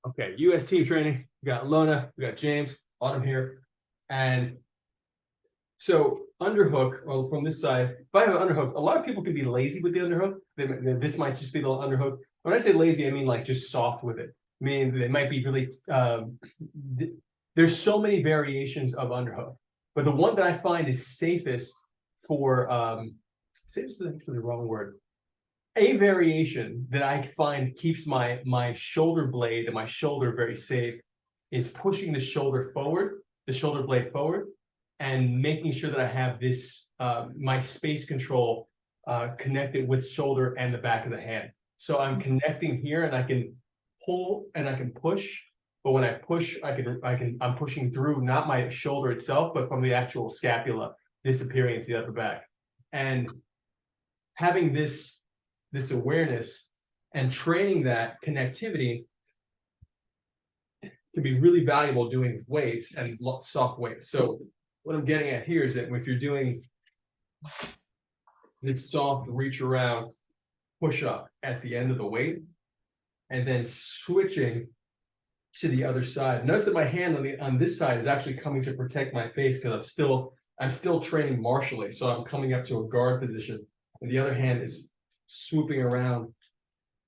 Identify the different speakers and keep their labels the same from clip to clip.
Speaker 1: Okay, US team training. We got Ilona, we got James, Autumn here. And so underhook, well, from this side, if I have an underhook, a lot of people can be lazy with the underhook. This might just be the underhook. When I say lazy, I mean like just soft with it. I mean, they might be really, there's so many variations of underhook. But the one that I find is safest for, safest is actually the wrong word. A variation that I find keeps my shoulder blade and my shoulder very safe is pushing the shoulder forward, the shoulder blade forward, and making sure that I have this my space control connected with shoulder and the back of the hand. So I'm connecting here, and I can pull and I can push. But when I push, I'm pushing through not my shoulder itself, but from the actual scapula disappearing into the upper back, and having this awareness and training that connectivity can be really valuable doing weights and soft weights. So what I'm getting at here is that if you're doing this soft reach around push up at the end of the weight and then switching to the other side, notice that my hand on this side is actually coming to protect my face because I'm still training martially. So I'm coming up to a guard position, and the other hand is swooping around,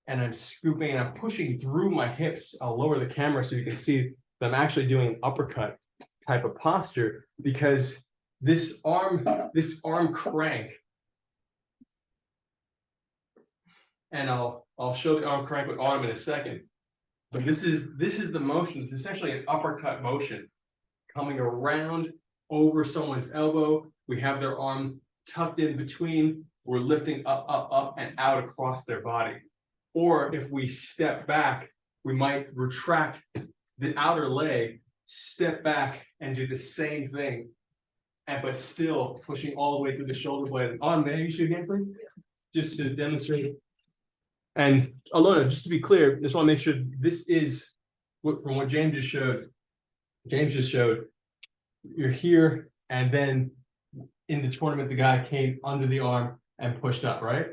Speaker 1: and I'm scooping and I'm pushing through my hips. I'll lower the camera so you can see that I'm actually doing an uppercut type of posture, because this arm crank, and I'll show the arm crank with Autumn in a second. But this is the motion. It's essentially an uppercut motion coming around over someone's elbow. We have their arm tucked in between. We're lifting up, up, up, and out across their body. Or if we step back, we might retract the outer leg, step back, and do the same thing, but still pushing all the way through the shoulder blade. On, may I use your hand, please? Just to demonstrate. And Ilona, just to be clear, just want to make sure this is from what James just showed. James just showed you're here, and then in the tournament, the guy came under the arm and pushed up, right?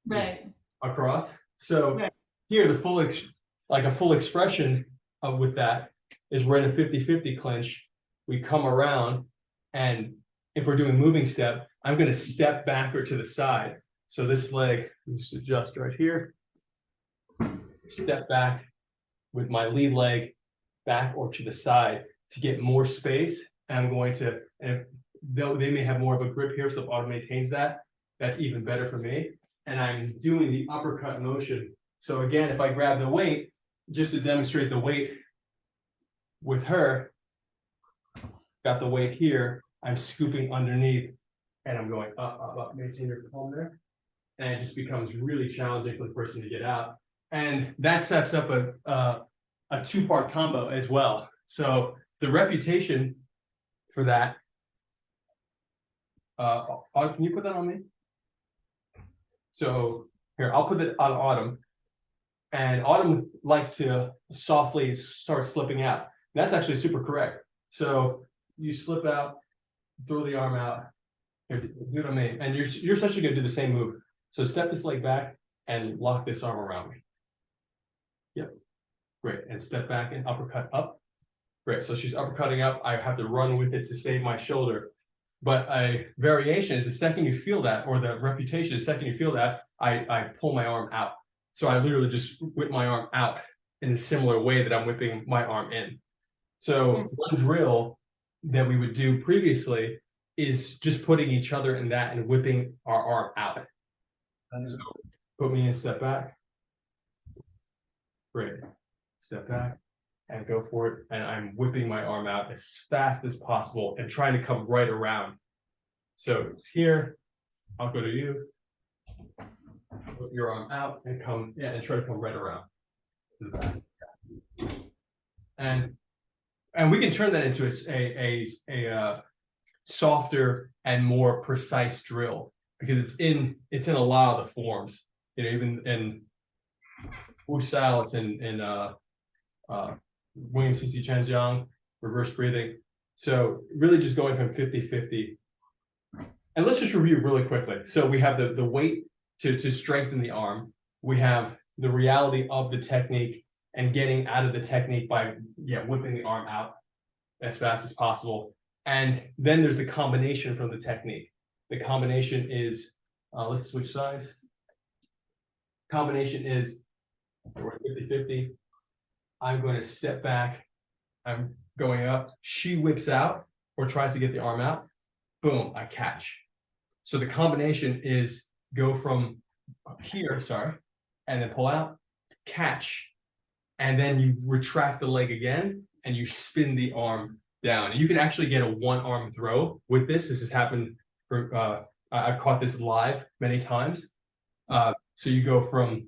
Speaker 2: Right.
Speaker 1: Across. So right here, the full expression of with that is we're in a 50-50 clinch. We come around, and if we're doing moving step, I'm going to step backward to the side. So this leg, just adjust right here. Step back with my lead leg back or to the side to get more space. And I'm going to, and though they may have more of a grip here, so if Autumn maintains that, that's even better for me. And I'm doing the uppercut motion. So again, if I grab the weight, just to demonstrate the weight with her, got the weight here, I'm scooping underneath, and I'm going up, up, up, maintain your palm there. And it just becomes really challenging for the person to get out. And that sets up a two-part combo as well. So the refutation for that, can you put that on me? So here, I'll put it on Autumn. And Autumn likes to softly start slipping out. That's actually super correct. So you slip out, throw the arm out. Here, do it on me. And you're essentially going to do the same move. So step this leg back and lock this arm around me. Yep. Great. And step back and uppercut up. Great. So she's uppercutting up. I have to run with it to save my shoulder. But a variation is the second you feel that, or the refutation, the second you feel that, I pull my arm out. So I literally just whip my arm out in a similar way that I'm whipping my arm in. So one drill that we would do previously is just putting each other in that and whipping our arm out. So put me in, step back. Great. Step back and go for it. And I'm whipping my arm out as fast as possible and trying to come right around. So it's here. I'll go to you. Put your arm out and come, yeah, and try to come right around to the back. And we can turn that into a softer and more precise drill, because it's in a lot of the forms. You know, even in Wu style, it's in William C.C. Chen's Yang, reverse breathing. So really just going from 50-50. And let's just review really quickly. So we have the weight to strengthen the arm. We have the reality of the technique and getting out of the technique by whipping the arm out as fast as possible. And then there's the combination from the technique. The combination is, let's switch sides. Combination is, we're 50-50. I'm going to step back. I'm going up. She whips out or tries to get the arm out. Boom, I catch. So the combination is go from here, and then pull out, catch, and then you retract the leg again, and you spin the arm down. And you can actually get a one-arm throw with this. This has happened for, I've caught this live many times. So you go from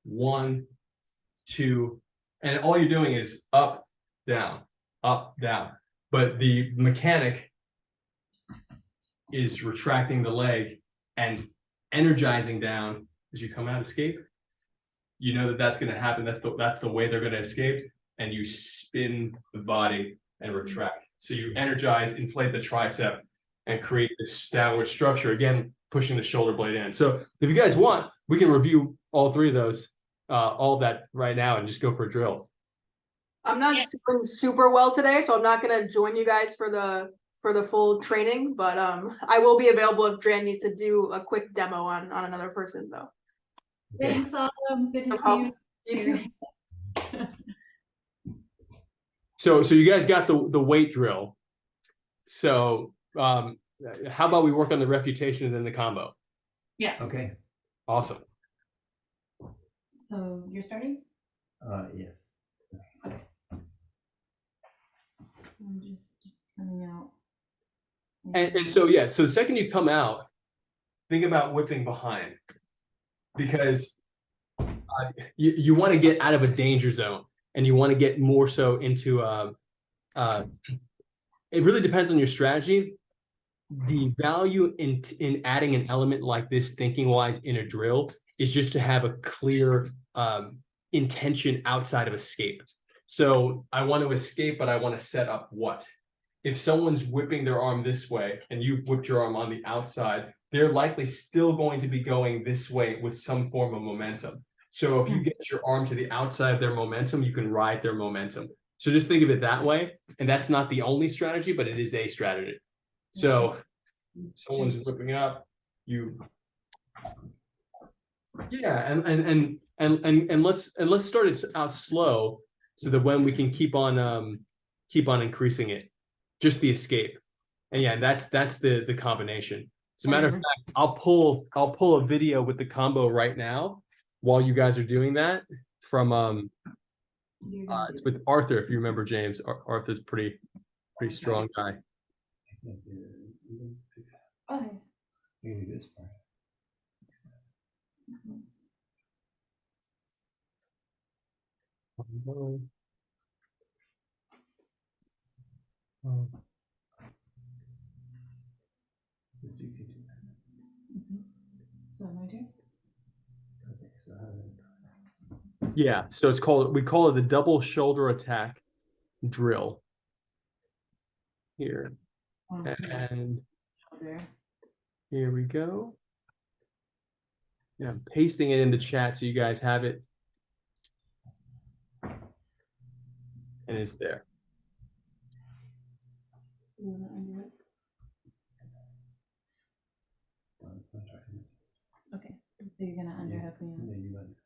Speaker 1: 1, 2, and all you're doing is up, down, up, down. But the mechanic is retracting the leg and energizing down as you come out, escape. You know that that's going to happen. That's the way they're going to escape. And you spin the body and retract. So you energize, inflate the tricep, and create this downward structure. Again, pushing the shoulder blade in. So if you guys want, we can review all three of those, all of that right now, and just go for a drill.
Speaker 2: I'm not doing super well today, so I'm not going to join you guys for the full training, but I will be available if Dran needs to do a quick demo on another person though.
Speaker 3: Thanks, Autumn. Good to see you.
Speaker 2: You too.
Speaker 1: So you guys got the weight drill. So how about we work on the refutation and then the combo?
Speaker 3: Yeah.
Speaker 4: Okay.
Speaker 1: Awesome.
Speaker 3: So you're starting?
Speaker 4: Yes.
Speaker 3: I'm just coming out.
Speaker 1: And so, yeah, so the second you come out, think about whipping behind, because you want to get out of a danger zone, and you want to get more so into it really depends on your strategy. The value in adding an element like this, thinking wise, in a drill is just to have a clear intention outside of escape. So I want to escape, but I want to set up what? If someone's whipping their arm this way and you've whipped your arm on the outside, they're likely still going to be going this way with some form of momentum. So if you get your arm to the outside of their momentum, you can ride their momentum. So just think of it that way. And that's not the only strategy, but it is a strategy. So someone's whipping up, and let's start it out slow so that when we can keep on increasing it, just the escape. And yeah, that's the combination. As a matter of fact, I'll pull a video with the combo right now while you guys are doing that from it's with Arthur, if you remember James. Arthur's pretty strong guy.
Speaker 3: Okay.
Speaker 4: Maybe this part.
Speaker 3: So my turn.
Speaker 4: Okay, so how
Speaker 1: Yeah, so we call it the double shoulder attack drill here. And here we go. Yeah, I'm pasting it in the chat so you guys have it. And it's there.
Speaker 3: Okay, so you're gonna underhook me.
Speaker 4: Yeah, you got it.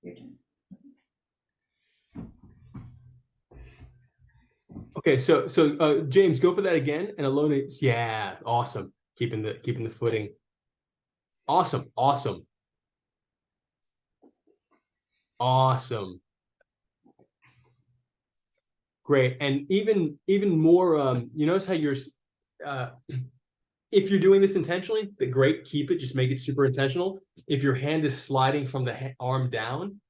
Speaker 3: Your turn.
Speaker 1: Okay, so James, go for that again, and Ilona, yeah, awesome, keeping the footing. Awesome. Great, and even more. You notice how you're, if you're doing this intentionally, great, keep it. Just make it super intentional. If your hand is sliding from the arm down,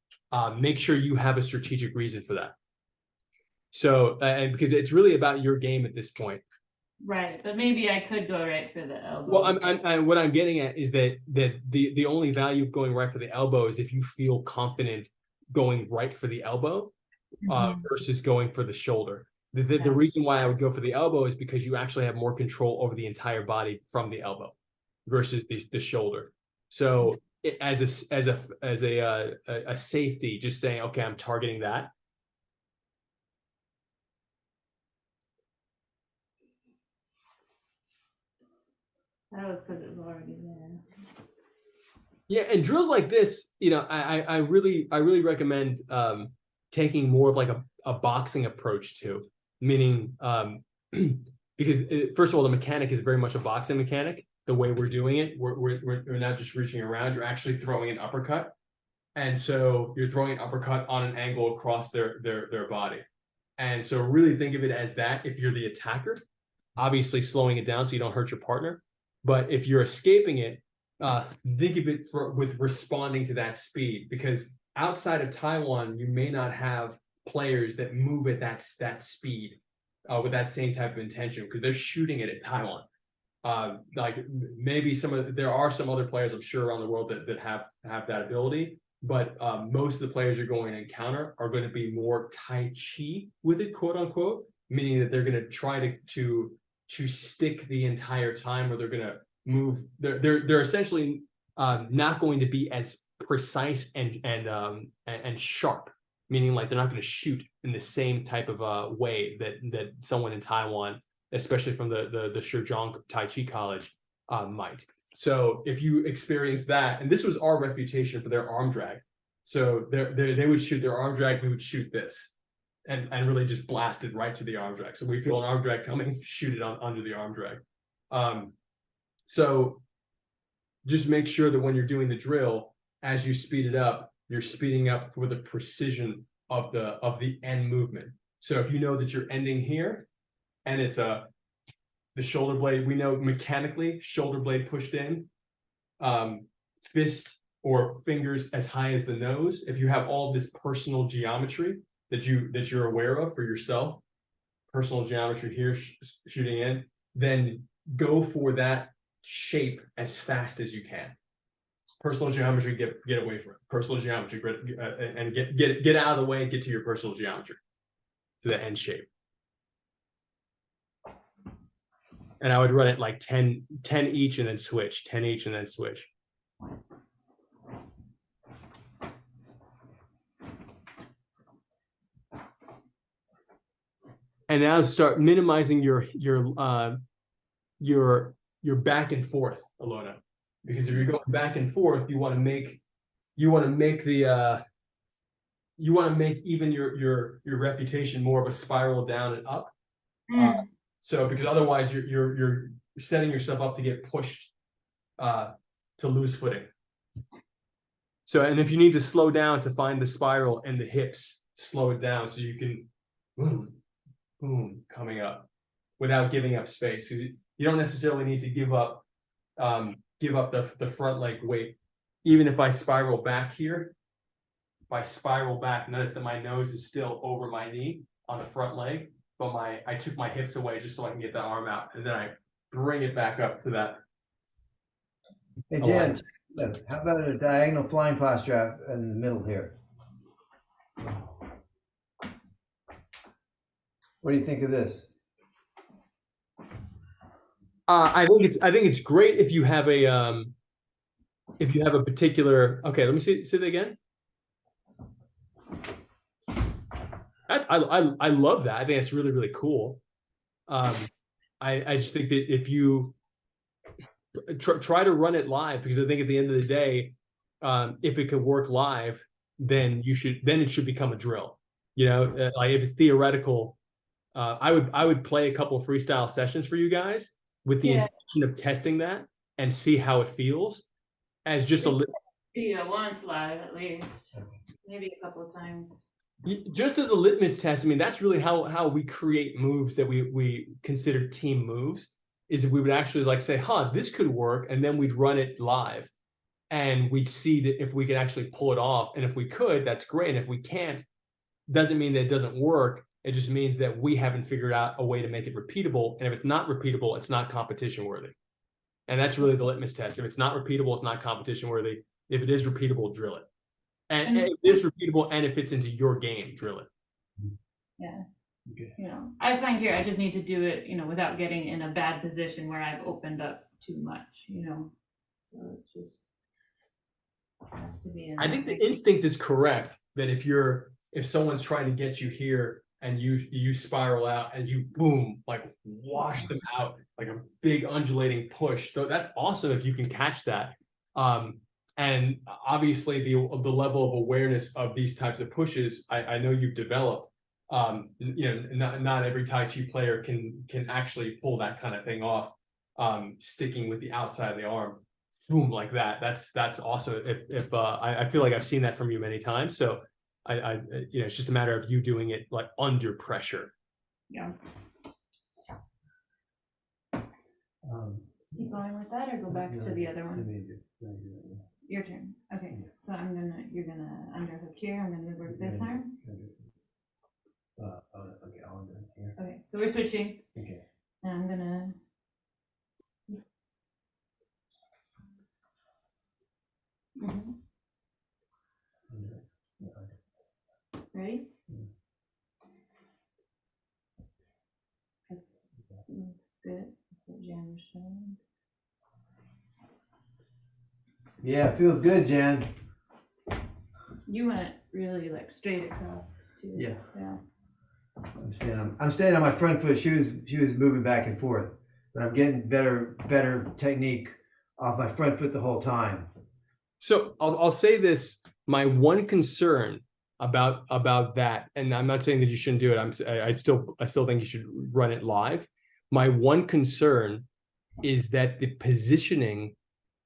Speaker 1: make sure you have a strategic reason for that. So, and because it's really about your game at this point.
Speaker 3: Right, but maybe I could go right for the elbow.
Speaker 1: Well, what I'm getting at is that the only value of going right for the elbow is if you feel confident going right for the elbow versus going for the shoulder. The reason why I would go for the elbow is because you actually have more control over the entire body from the elbow versus the shoulder. So as a safety, just saying, okay, I'm targeting that.
Speaker 3: That was because it was already there.
Speaker 1: Yeah, and drills like this, I really recommend taking more of like a boxing approach to, meaning because first of all, the mechanic is very much a boxing mechanic. The way we're doing it, we're not just reaching around, you're actually throwing an uppercut. And so you're throwing an uppercut on an angle across their body. And so really think of it as that if you're the attacker, obviously slowing it down so you don't hurt your partner. But if you're escaping it, think of it with responding to that speed, because outside of Taiwan, you may not have players that move at that speed with that same type of intention, because they're shooting it at Taiwan. Like maybe there are some other players I'm sure around the world that have that ability, but most of the players you're going to encounter are going to be more Tai Chi with it, quote unquote, meaning that they're going to try to stick the entire time, or they're going to move. They're essentially not going to be as precise and sharp, meaning like they're not going to shoot in the same type of way that someone in Taiwan, especially from the Shizhong Tai Chi College, might. So if you experience that, and this was our reputation for their arm drag, so they would shoot their arm drag, we would shoot this, and really just blast it right to the arm drag. So we feel an arm drag coming, shoot it under the arm drag. So just make sure that when you're doing the drill, as you speed it up, you're speeding up for the precision of the end movement. So if you know that you're ending here, and it's the shoulder blade, we know mechanically shoulder blade pushed in, fist or fingers as high as the nose. If you have all this personal geometry that you're aware of for yourself, personal geometry here shooting in, then go for that shape as fast as you can. Personal geometry, get away from it. Personal geometry, and get out of the way and get to your personal geometry, to the end shape. And I would run it like 10 each and then switch, 10 each and then switch. And now start minimizing your back and forth, Ilona, because if you're going back and forth, you want to make even your reputation more of a spiral down and up. So because otherwise you're setting yourself up to get pushed to lose footing. So, and if you need to slow down to find the spiral and the hips, slow it down so you can boom, boom, coming up without giving up space. Because you don't necessarily need to give up the front leg weight. Even if I spiral back here, if I spiral back, notice that my nose is still over my knee on the front leg, but I took my hips away just so I can get the arm out, and then I bring it back up to that.
Speaker 4: Hey, Jen, how about a diagonal flying posture in the middle here? What do you think of this?
Speaker 1: I think it's great if you have a particular. Okay, let me say that again. I love that. I think it's really, really cool. I just think that if you try to run it live, because I think at the end of the day, if it could work live, then it should become a drill. Like if it's theoretical, I would play a couple of freestyle sessions for you guys with the intention of testing that and see how it feels as just
Speaker 3: once live at least, maybe a couple of times.
Speaker 1: Just as a litmus test. I mean, that's really how we create moves that we consider team moves, is we would actually like say, this could work, and then we'd run it live and we'd see that if we could actually pull it off. And if we could, that's great. And if we can't, doesn't mean that it doesn't work. It just means that we haven't figured out a way to make it repeatable. And if it's not repeatable, it's not competition worthy. And that's really the litmus test. If it's not repeatable, it's not competition worthy. If it is repeatable, drill it. And if it is repeatable and it fits into your game, drill it.
Speaker 3: Yeah.
Speaker 4: Okay.
Speaker 3: I find here I just need to do it, without getting in a bad position where I've opened up too much, So it's just. has to be in
Speaker 1: I think the instinct is correct that if someone's trying to get you here and you spiral out and you boom, like wash them out like a big undulating push. So that's awesome if you can catch that. And obviously the level of awareness of these types of pushes, I know you've developed. Not every Tai Chi player can actually pull that kind of thing off. Sticking with the outside of the arm, boom, like that. That's awesome. If I feel like I've seen that from you many times. So it's just a matter of you doing it like under pressure.
Speaker 3: Yeah. Keep going with that or go back to the other one? Your turn. Okay. So you're gonna underhook here. I'm gonna work this arm.
Speaker 4: Okay, I'll do it here.
Speaker 3: Okay. So we're switching.
Speaker 4: Okay.
Speaker 3: And I'm gonna. Mhm. Ready? That's good. That's what Jan was showing.
Speaker 4: Yeah, it feels good, Jan.
Speaker 3: You went really like straight across too.
Speaker 4: Yeah.
Speaker 3: Yeah.
Speaker 4: I'm staying on my front foot. She was moving back and forth, but I'm getting better technique off my front foot the whole time.
Speaker 1: So I'll say this: my one concern about that, and I'm not saying that you shouldn't do it. I still think you should run it live. My one concern is that the positioning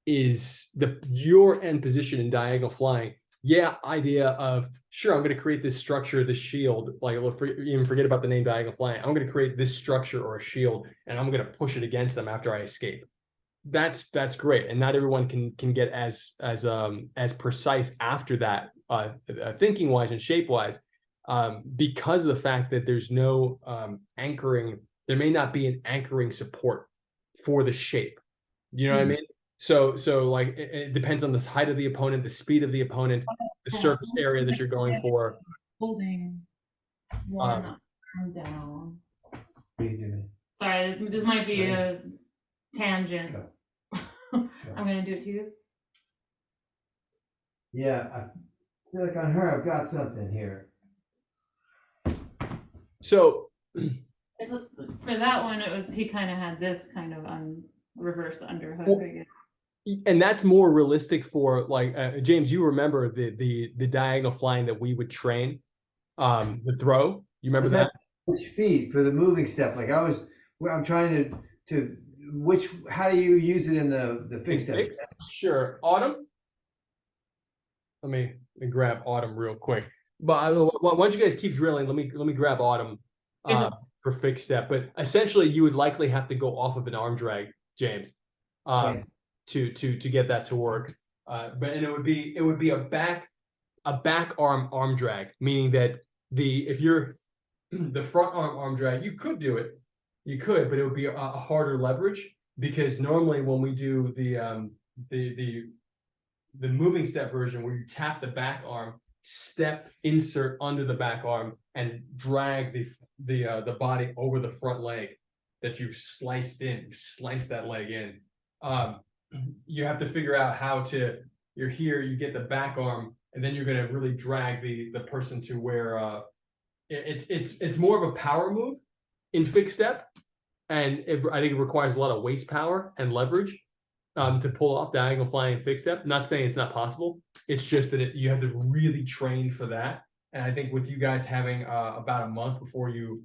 Speaker 1: is your end position in diagonal flying. Yeah, idea of sure, I'm going to create this structure, this shield. Like, even forget about the name diagonal flying. I'm going to create this structure or a shield, and I'm going to push it against them after I escape. That's great, and not everyone can get as precise after that, thinking wise and shape wise, because of the fact that there's no anchoring. There may not be an anchoring support for the shape. You know what I mean? So like it depends on the height of the opponent, the speed of the opponent, the surface area that you're going for.
Speaker 3: Holding one arm down.
Speaker 4: What are you doing?
Speaker 3: Sorry, this might be a tangent.
Speaker 4: Go.
Speaker 3: I'm gonna do it to you.
Speaker 4: Yeah, I feel like on her I've got something here.
Speaker 1: So
Speaker 3: For that one, he kind of had this kind of reverse underhook, I guess.
Speaker 1: And that's more realistic for like James. You remember the diagonal flying that we would train, the throw. You remember that?
Speaker 4: Which feet for the moving step? Like I'm trying to how do you use it in the fixed step?
Speaker 1: Sure, Autumn. Let me grab Autumn real quick. But why don't you guys keep drilling? Let me grab Autumn for fixed step. But essentially, you would likely have to go off of an arm drag, James, to get that to work. And it would be a back arm drag, meaning that if you're the front arm drag, you could do it. You could, but it would be a harder leverage, because normally when we do the moving step version, where you tap the back arm, step, insert under the back arm, and drag the body over the front leg that you've sliced in, you slice that leg in. You have to figure out how you're here, you get the back arm, and then you're going to really drag the person to where it's more of a power move in fixed step. And I think it requires a lot of waist power and leverage to pull off diagonal flying and fixed step. Not saying it's not possible. It's just that you have to really train for that. And I think with you guys having about a month you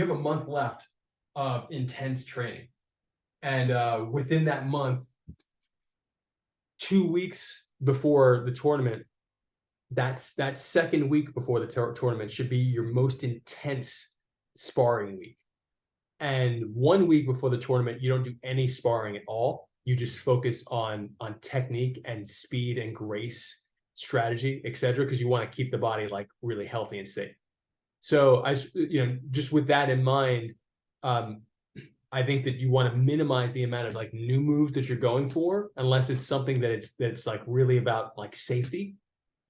Speaker 1: have a month left of intense training. And within that month, 2 weeks before the tournament, that second week before the tournament should be your most intense sparring week. And 1 week before the tournament, you don't do any sparring at all. You just focus on technique and speed and grace, strategy, etc., because you want to keep the body like really healthy and safe. So just with that in mind, I think that you want to minimize the amount of like new moves that you're going for, unless it's something that's like really about like safety.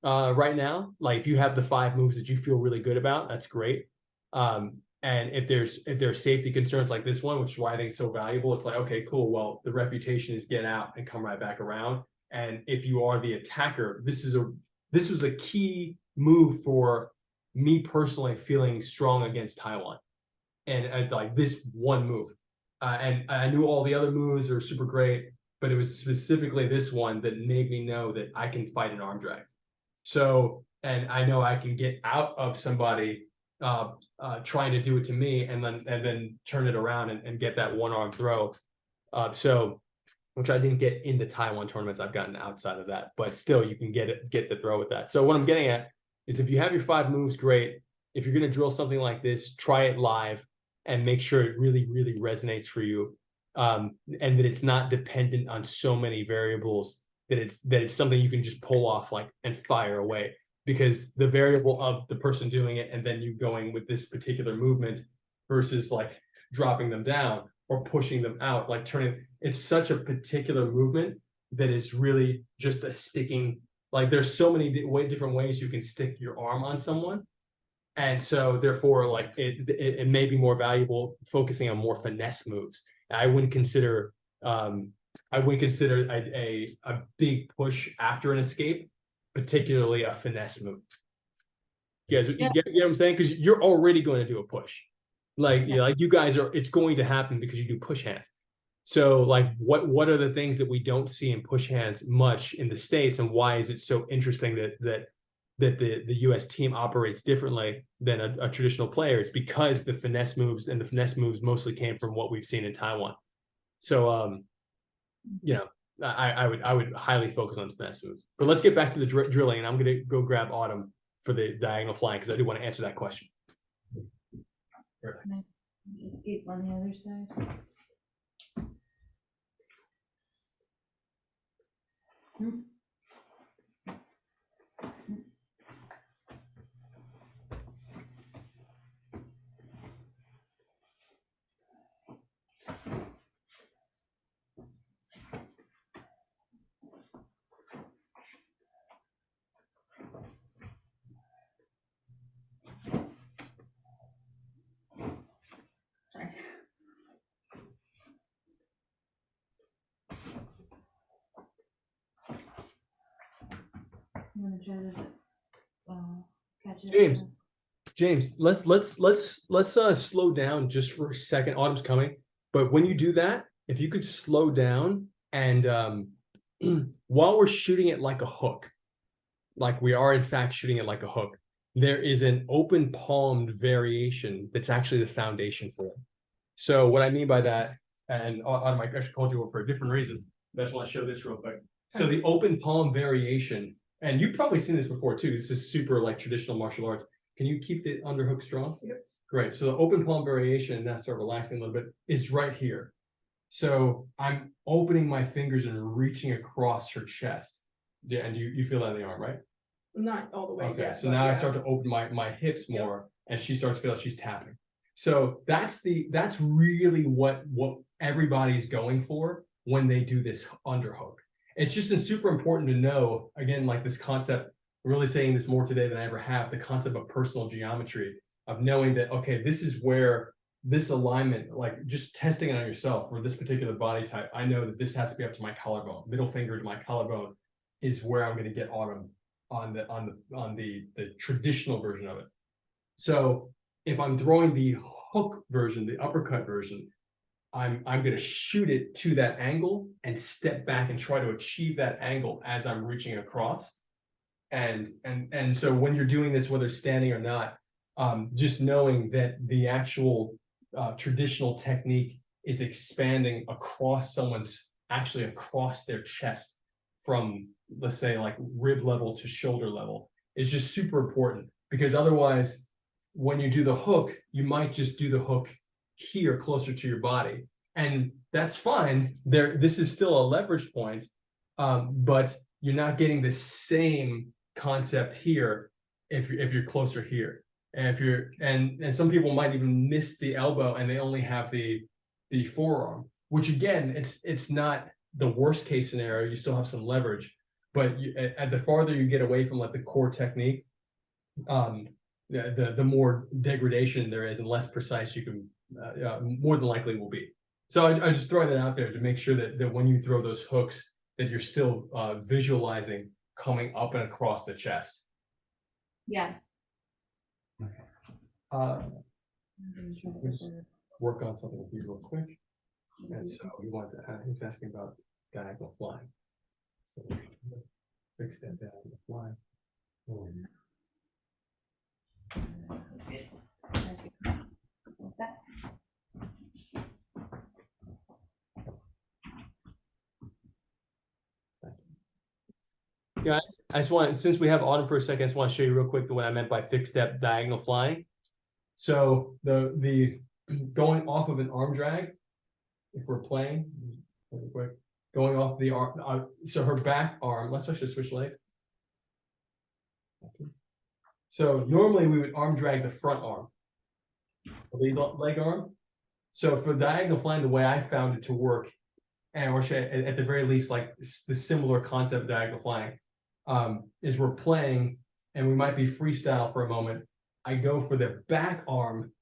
Speaker 1: Right now, like if you have the 5 moves that you feel really good about, that's great. And if there's safety concerns like this one, which is why I think it's so valuable, it's like, okay, cool. Well, the refutation is get out and come right back around. And if you are the attacker, this was a key move for me personally feeling strong against Taiwan. And like this one move. And I knew all the other moves are super great, but it was specifically this one that made me know that I can fight an arm drag. So, and I know I can get out of somebody trying to do it to me, and then turn it around and get that one arm throw. So, which I didn't get in the Taiwan tournaments. I've gotten outside of that, but still you can get the throw with that. So what I'm getting at is if you have your 5 moves, great. If you're going to drill something like this, try it live and make sure it really, really resonates for you. And that it's not dependent on so many variables, that it's something you can just pull off like and fire away, because the variable of the person doing it and then you going with this particular movement versus like dropping them down or pushing them out, like turning, it's such a particular movement that is really just a sticking, like there's so many different ways you can stick your arm on someone. And so therefore, like it may be more valuable focusing on more finesse moves. I wouldn't consider a big push after an escape, particularly a finesse move. You guys, you get what I'm saying? Because you're already going to do a push. Like, like you guys are, it's going to happen because you do push hands. So like what are the things that we don't see in push hands much in the States, and why is it so interesting that the US team operates differently than a traditional player? It's because the finesse moves mostly came from what we've seen in Taiwan. So you know, I would highly focus on the finesse moves. But let's get back to the drilling, and I'm gonna go grab Autumn for the diagonal flying because I do want to answer that question.
Speaker 3: Escape on the other side. Sorry. I'm gonna try to catch it.
Speaker 1: James, let's slow down just for a second. Autumn's coming, but when you do that, if you could slow down and while we're shooting it like a hook, like we are in fact shooting it like a hook, there is an open palmed variation that's actually the foundation for it. So what I mean by that, and Autumn, I actually called you over for a different reason, but I just want to show this real quick. So the open palm variation, and you've probably seen this before too, this is super like traditional martial arts. Can you keep the underhook strong? Yep. Great. So the open palm variation, and that start relaxing a little bit, is right here. So I'm opening my fingers and reaching across her chest. Yeah, and you feel that in the arm, right?
Speaker 2: Not all the way.
Speaker 1: Okay,
Speaker 2: yet,
Speaker 1: so
Speaker 2: but
Speaker 1: now I
Speaker 2: yeah.
Speaker 1: start to open my hips more, and she starts to feel like she's tapping. So that's really what everybody's going for when they do this underhook. It's just super important to know, again, like this concept, I'm really saying this more today than I ever have, the concept of personal geometry, of knowing that, okay, this is where this alignment, like just testing it on yourself for this particular body type, I know that this has to be up to my collarbone, middle finger to my collarbone is where I'm going to get Autumn on the traditional version of it. So if I'm throwing the hook version, the uppercut version, I'm going to shoot it to that angle and step back and try to achieve that angle as I'm reaching across. And so when you're doing this, whether standing or not, just knowing that the actual traditional technique is expanding across across their chest from, let's say, like rib level to shoulder level is just super important, because otherwise when you do the hook, you might just do the hook here closer to your body, and that's fine. This is still a leverage point, but you're not getting the same concept here if you're closer here. And if you're and some people might even miss the elbow and they only have the forearm, which again, it's not the worst case scenario. You still have some leverage, but at the farther you get away from like the core technique, the more degradation there is and less precise you can more than likely will be. So I just throw that out there to make sure that when you throw those hooks, that you're still visualizing coming up and across the chest.
Speaker 3: Yeah.
Speaker 1: Uh,
Speaker 3: I'm gonna try to
Speaker 1: Just-
Speaker 3: over-
Speaker 1: work on something with you real quick. And so we want to, he's asking about diagonal flying. So fix that diagonal flying.
Speaker 3: Okay. I see. Like that.
Speaker 1: Guys, I just want, since we have Autumn for a second, I just want to show you real quick the what I meant by fixed step diagonal flying. So the going off of an arm drag, if we're playing, real quick, going off the arm, so her back arm, let's actually switch legs. So normally we would arm drag the front arm, the lead leg arm. So for diagonal flying, the way I found it to work, and or at the very least, like the similar concept of diagonal flying, is we're playing and we might be freestyle for a moment. I go for the back arm,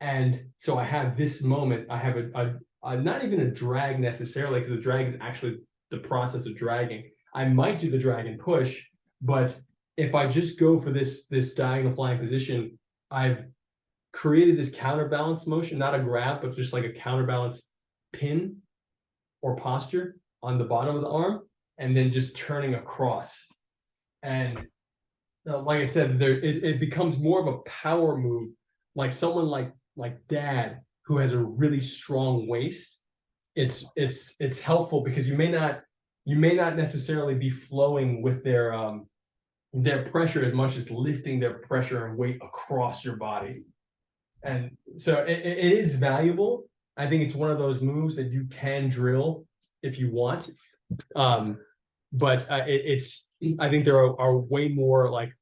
Speaker 1: and so I have this moment. I have a not even a drag necessarily, because the drag is actually the process of dragging. I might do the drag and push, but if I just go for this diagonal flying position, I've created this counterbalance motion, not a grab, but just like a counterbalance pin or posture on the bottom of the arm, and then just turning across. And like I said, it becomes more of a power move, like someone like Dad, who has a really strong waist. It's helpful because you may not necessarily be flowing with their pressure as much as lifting their pressure and weight across your body. And so it is valuable. I think it's one of those moves that you can drill if you want. But I think there are way more like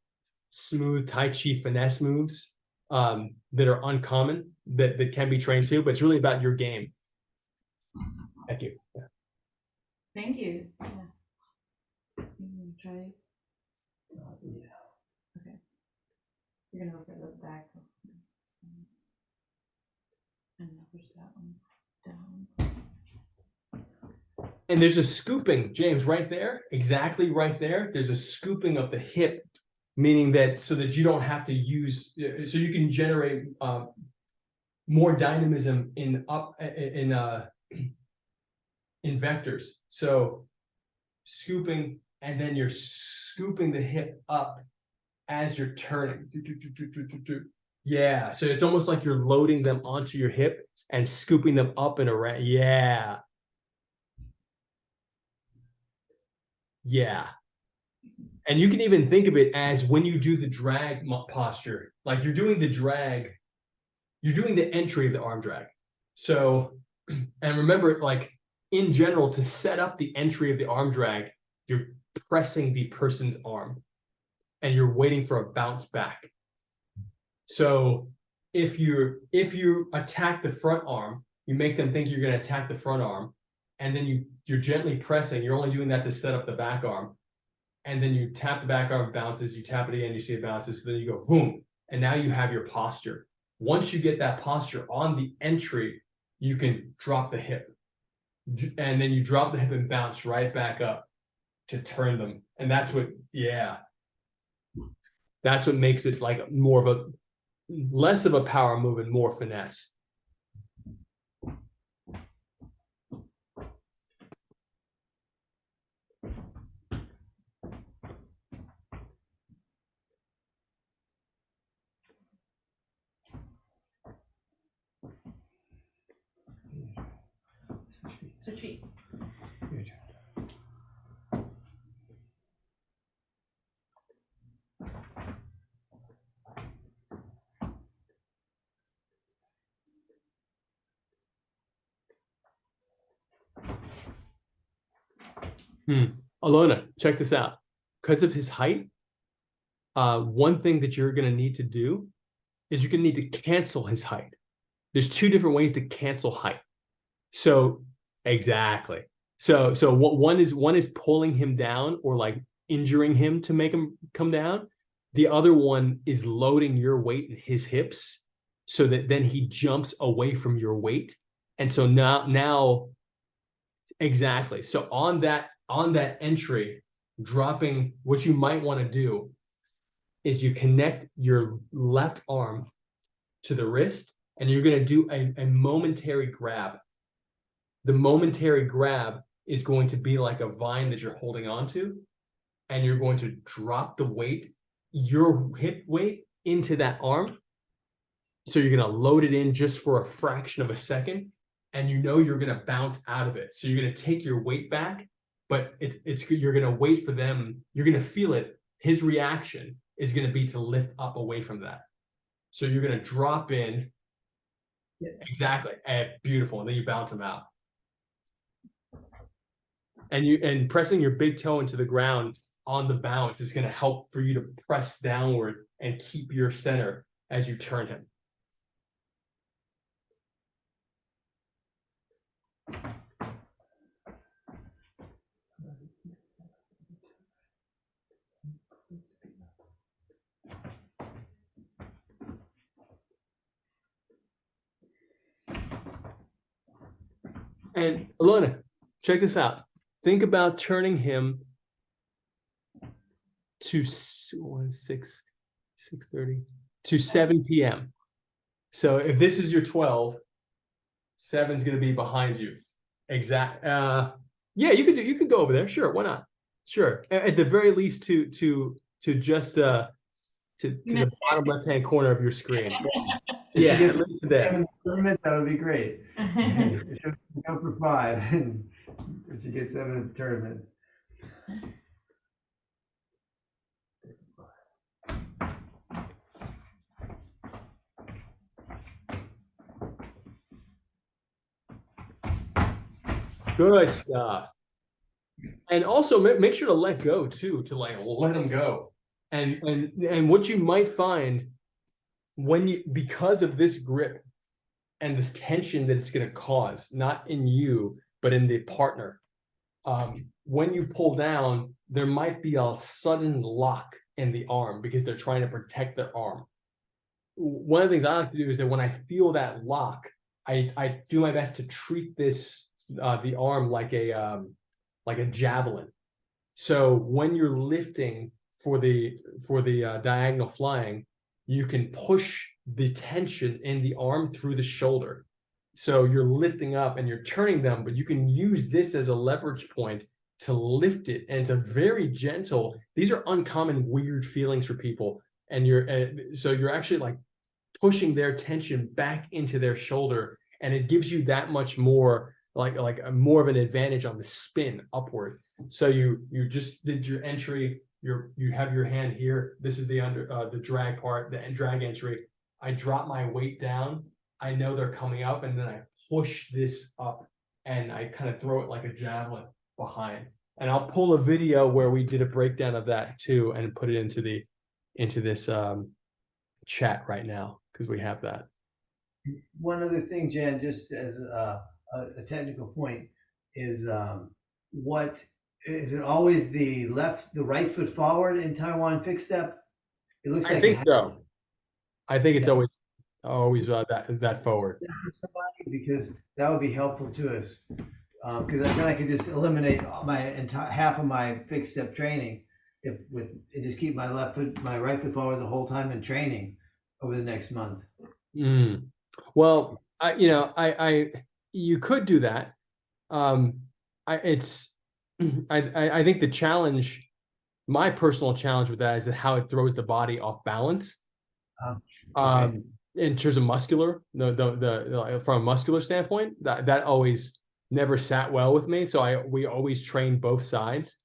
Speaker 1: smooth Tai Chi finesse moves that are uncommon that can be trained to, but it's really about your game. Thank you. Yeah.
Speaker 3: Thank you. Yeah. You can try. Okay. You're gonna go for the back. And push that one down.
Speaker 1: And there's a scooping, James, right there, exactly right there. There's a scooping of the hip, meaning that so that you don't have to use, so you can generate more dynamism in vectors. So scooping, and then you're scooping the hip up as you're turning. Yeah, so it's almost like you're loading them onto your hip and scooping them up and around. Yeah. Yeah. And you can even think of it as when you do the drag posture, like you're doing the drag, you're doing the entry of the arm drag. So, and remember, like in general, to set up the entry of the arm drag, you're pressing the person's arm and you're waiting for a bounce back. So if you attack the front arm, you make them think you're going to attack the front arm, and then you're gently pressing. You're only doing that to set up the back arm, and then you tap the back arm, bounces. You tap it again, you see it bounces. So then you go boom, and now you have your posture. Once you get that posture on the entry, you can drop the hip, and then you drop the hip and bounce right back up to turn them, and that's what makes it like more of a less of a power move and more finesse.
Speaker 3: Switch feet.
Speaker 1: Ilona, check this out. Because of his height, one thing that you're going to need to do is you're going to need to cancel his height. There's two different ways to cancel height. So exactly. So one is pulling him down or like injuring him to make him come down. The other one is loading your weight in his hips so that then he jumps away from your weight. And so now exactly. So on that on that entry, dropping, what you might want to do is you connect your left arm to the wrist, and you're going to do a momentary grab. The momentary grab is going to be like a vine that you're holding on to, and you're going to drop the weight, your hip weight, into that arm. So you're going to load it in just for a fraction of a second, and you know you're going to bounce out of it. So you're going to take your weight back, but you're going to wait for them. You're going to feel it. His reaction is going to be to lift up away from that. So you're going to drop in. Yeah. Exactly. And beautiful. And then you bounce them out. And pressing your big toe into the ground on the bounce is going to help for you to press downward and keep your center as you turn him. And Ilona, check this out. Think about turning him to 6:30 to 7 p.m. So if this is your 12, 7's going to be behind you. Exact. Yeah, you could go over there. Sure, why not? Sure. At the very least, to just to the bottom left-hand corner of your screen. Yeah, at least there.
Speaker 4: That would be great. Go for 5, and she gets 7 at the tournament.
Speaker 1: Good stuff. And also make sure to let go too, to like let them go. And what you might find because of this grip and this tension that it's going to cause, not in you, but in the partner, when you pull down, there might be a sudden lock in the arm because they're trying to protect their arm. One of the things I like to do is that when I feel that lock, I do my best to treat the arm like a javelin. So when you're lifting for the diagonal flying, you can push the tension in the arm through the shoulder. So you're lifting up and you're turning them, but you can use this as a leverage point to lift it. And it's a very gentle, these are uncommon, weird feelings for people. And so you're actually like pushing their tension back into their shoulder. And it gives you that much more, like more of an advantage on the spin upward. So you just did your entry. You have your hand here. This is the drag part, the drag entry. I drop my weight down. I know they're coming up, and then I push this up, and I kind of throw it like a javelin behind. And I'll pull a video where we did a breakdown of that too, and put it into this chat right now because we have that.
Speaker 4: One other thing, Jan, just as a technical point, is what is it always the right foot forward in Taiwan fixed step? It looks like. I
Speaker 1: think so. I think it's always that forward.
Speaker 4: Because that would be helpful to us. Because then I could just eliminate my entire half of my fixed step training and just keep my right foot forward the whole time in training over the next month.
Speaker 1: Well, you could do that. I think the challenge, my personal challenge with that is that how it throws the body off balance. Okay. In terms of muscular, from a muscular standpoint, that always never sat well with me. So we always train both sides.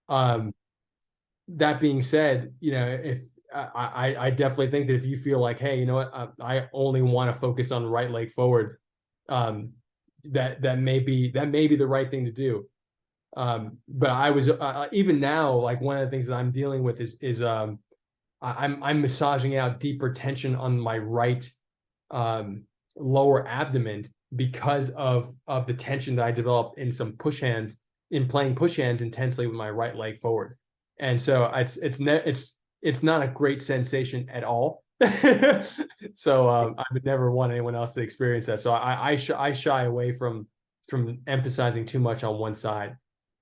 Speaker 1: That being said, if I definitely think that if you feel like, hey, you know what, I only want to focus on right leg forward, that may be the right thing to do. But I was even now, like one of the things that I'm dealing with is I'm massaging out deeper tension on my right lower abdomen because of the tension that I developed in some push hands, in playing push hands intensely with my right leg forward. And so it's not a great sensation at all. So I would never want anyone else to experience that. So I shy away from emphasizing too much on one side.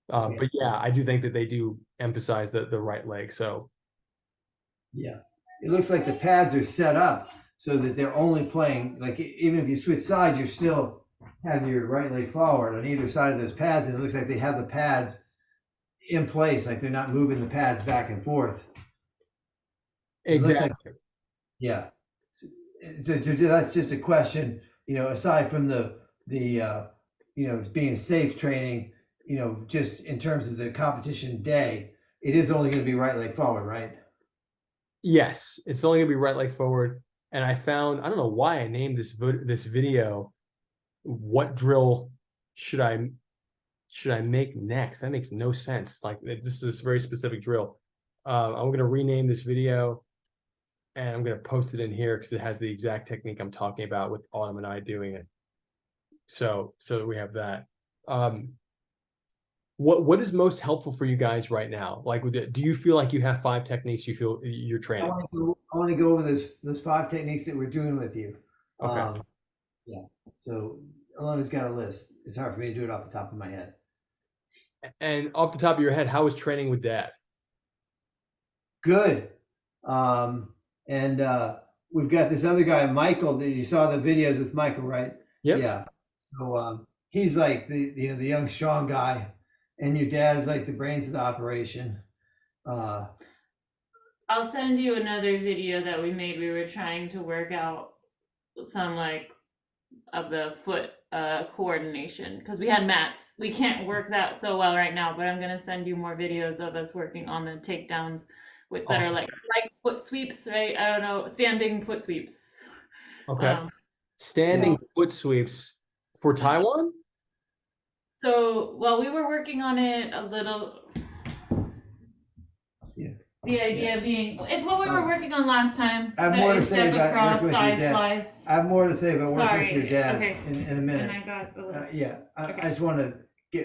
Speaker 1: But yeah, I do think that they do emphasize the right leg. So
Speaker 4: Yeah, it looks like the pads are set up so that they're only playing, like even if you switch sides, you still have your right leg forward on either side of those pads, and it looks like they have the pads in place, like they're not moving the pads back and forth. It looks like,
Speaker 1: exactly.
Speaker 4: yeah. So that's just a question, aside from the being safe training, just in terms of the competition day, it is only going to be right leg forward, right?
Speaker 1: Yes, it's only gonna be right leg forward. And I found, I don't know why I named this video, what drill should I make next? That makes no sense. Like this is a very specific drill. I'm gonna rename this video and I'm gonna post it in here because it has the exact technique I'm talking about with Autumn and I doing it. So we have that. What is most helpful for you guys right now? Like, do you feel like you have 5 techniques you feel you're
Speaker 4: I
Speaker 1: training?
Speaker 4: want to go over those 5 techniques that we're doing with you.
Speaker 1: Okay.
Speaker 4: Yeah. So Ilona's got a list. It's hard for me to do it off the top of my head.
Speaker 1: And off the top of your head, how was training with Dad?
Speaker 4: Good. And we've got this other guy, Michael, that you saw the videos with Michael, right?
Speaker 1: Yep.
Speaker 4: Yeah. So he's like the young strong guy, and your dad is like the brains of the operation.
Speaker 3: I'll send you another video that we made. We were trying to work out some like of the foot coordination because we had mats. We can't work that so well right now, but I'm gonna send you more videos of us working on the takedowns with that are
Speaker 1: Awesome.
Speaker 3: like foot sweeps, right? I don't know, standing foot sweeps.
Speaker 1: Okay. Standing foot sweeps for Taiwan?
Speaker 3: So while we were working on it a little, the idea being, it's what we were working on last time.
Speaker 4: I have more to say
Speaker 3: step
Speaker 4: about
Speaker 3: across,
Speaker 4: working with your
Speaker 3: thigh
Speaker 4: dad.
Speaker 3: slice.
Speaker 4: I have more to say about working
Speaker 3: Sorry,
Speaker 4: with your dad
Speaker 3: okay.
Speaker 4: in a minute.
Speaker 3: And I got the list.
Speaker 4: Yeah,
Speaker 3: Okay.
Speaker 4: I just want to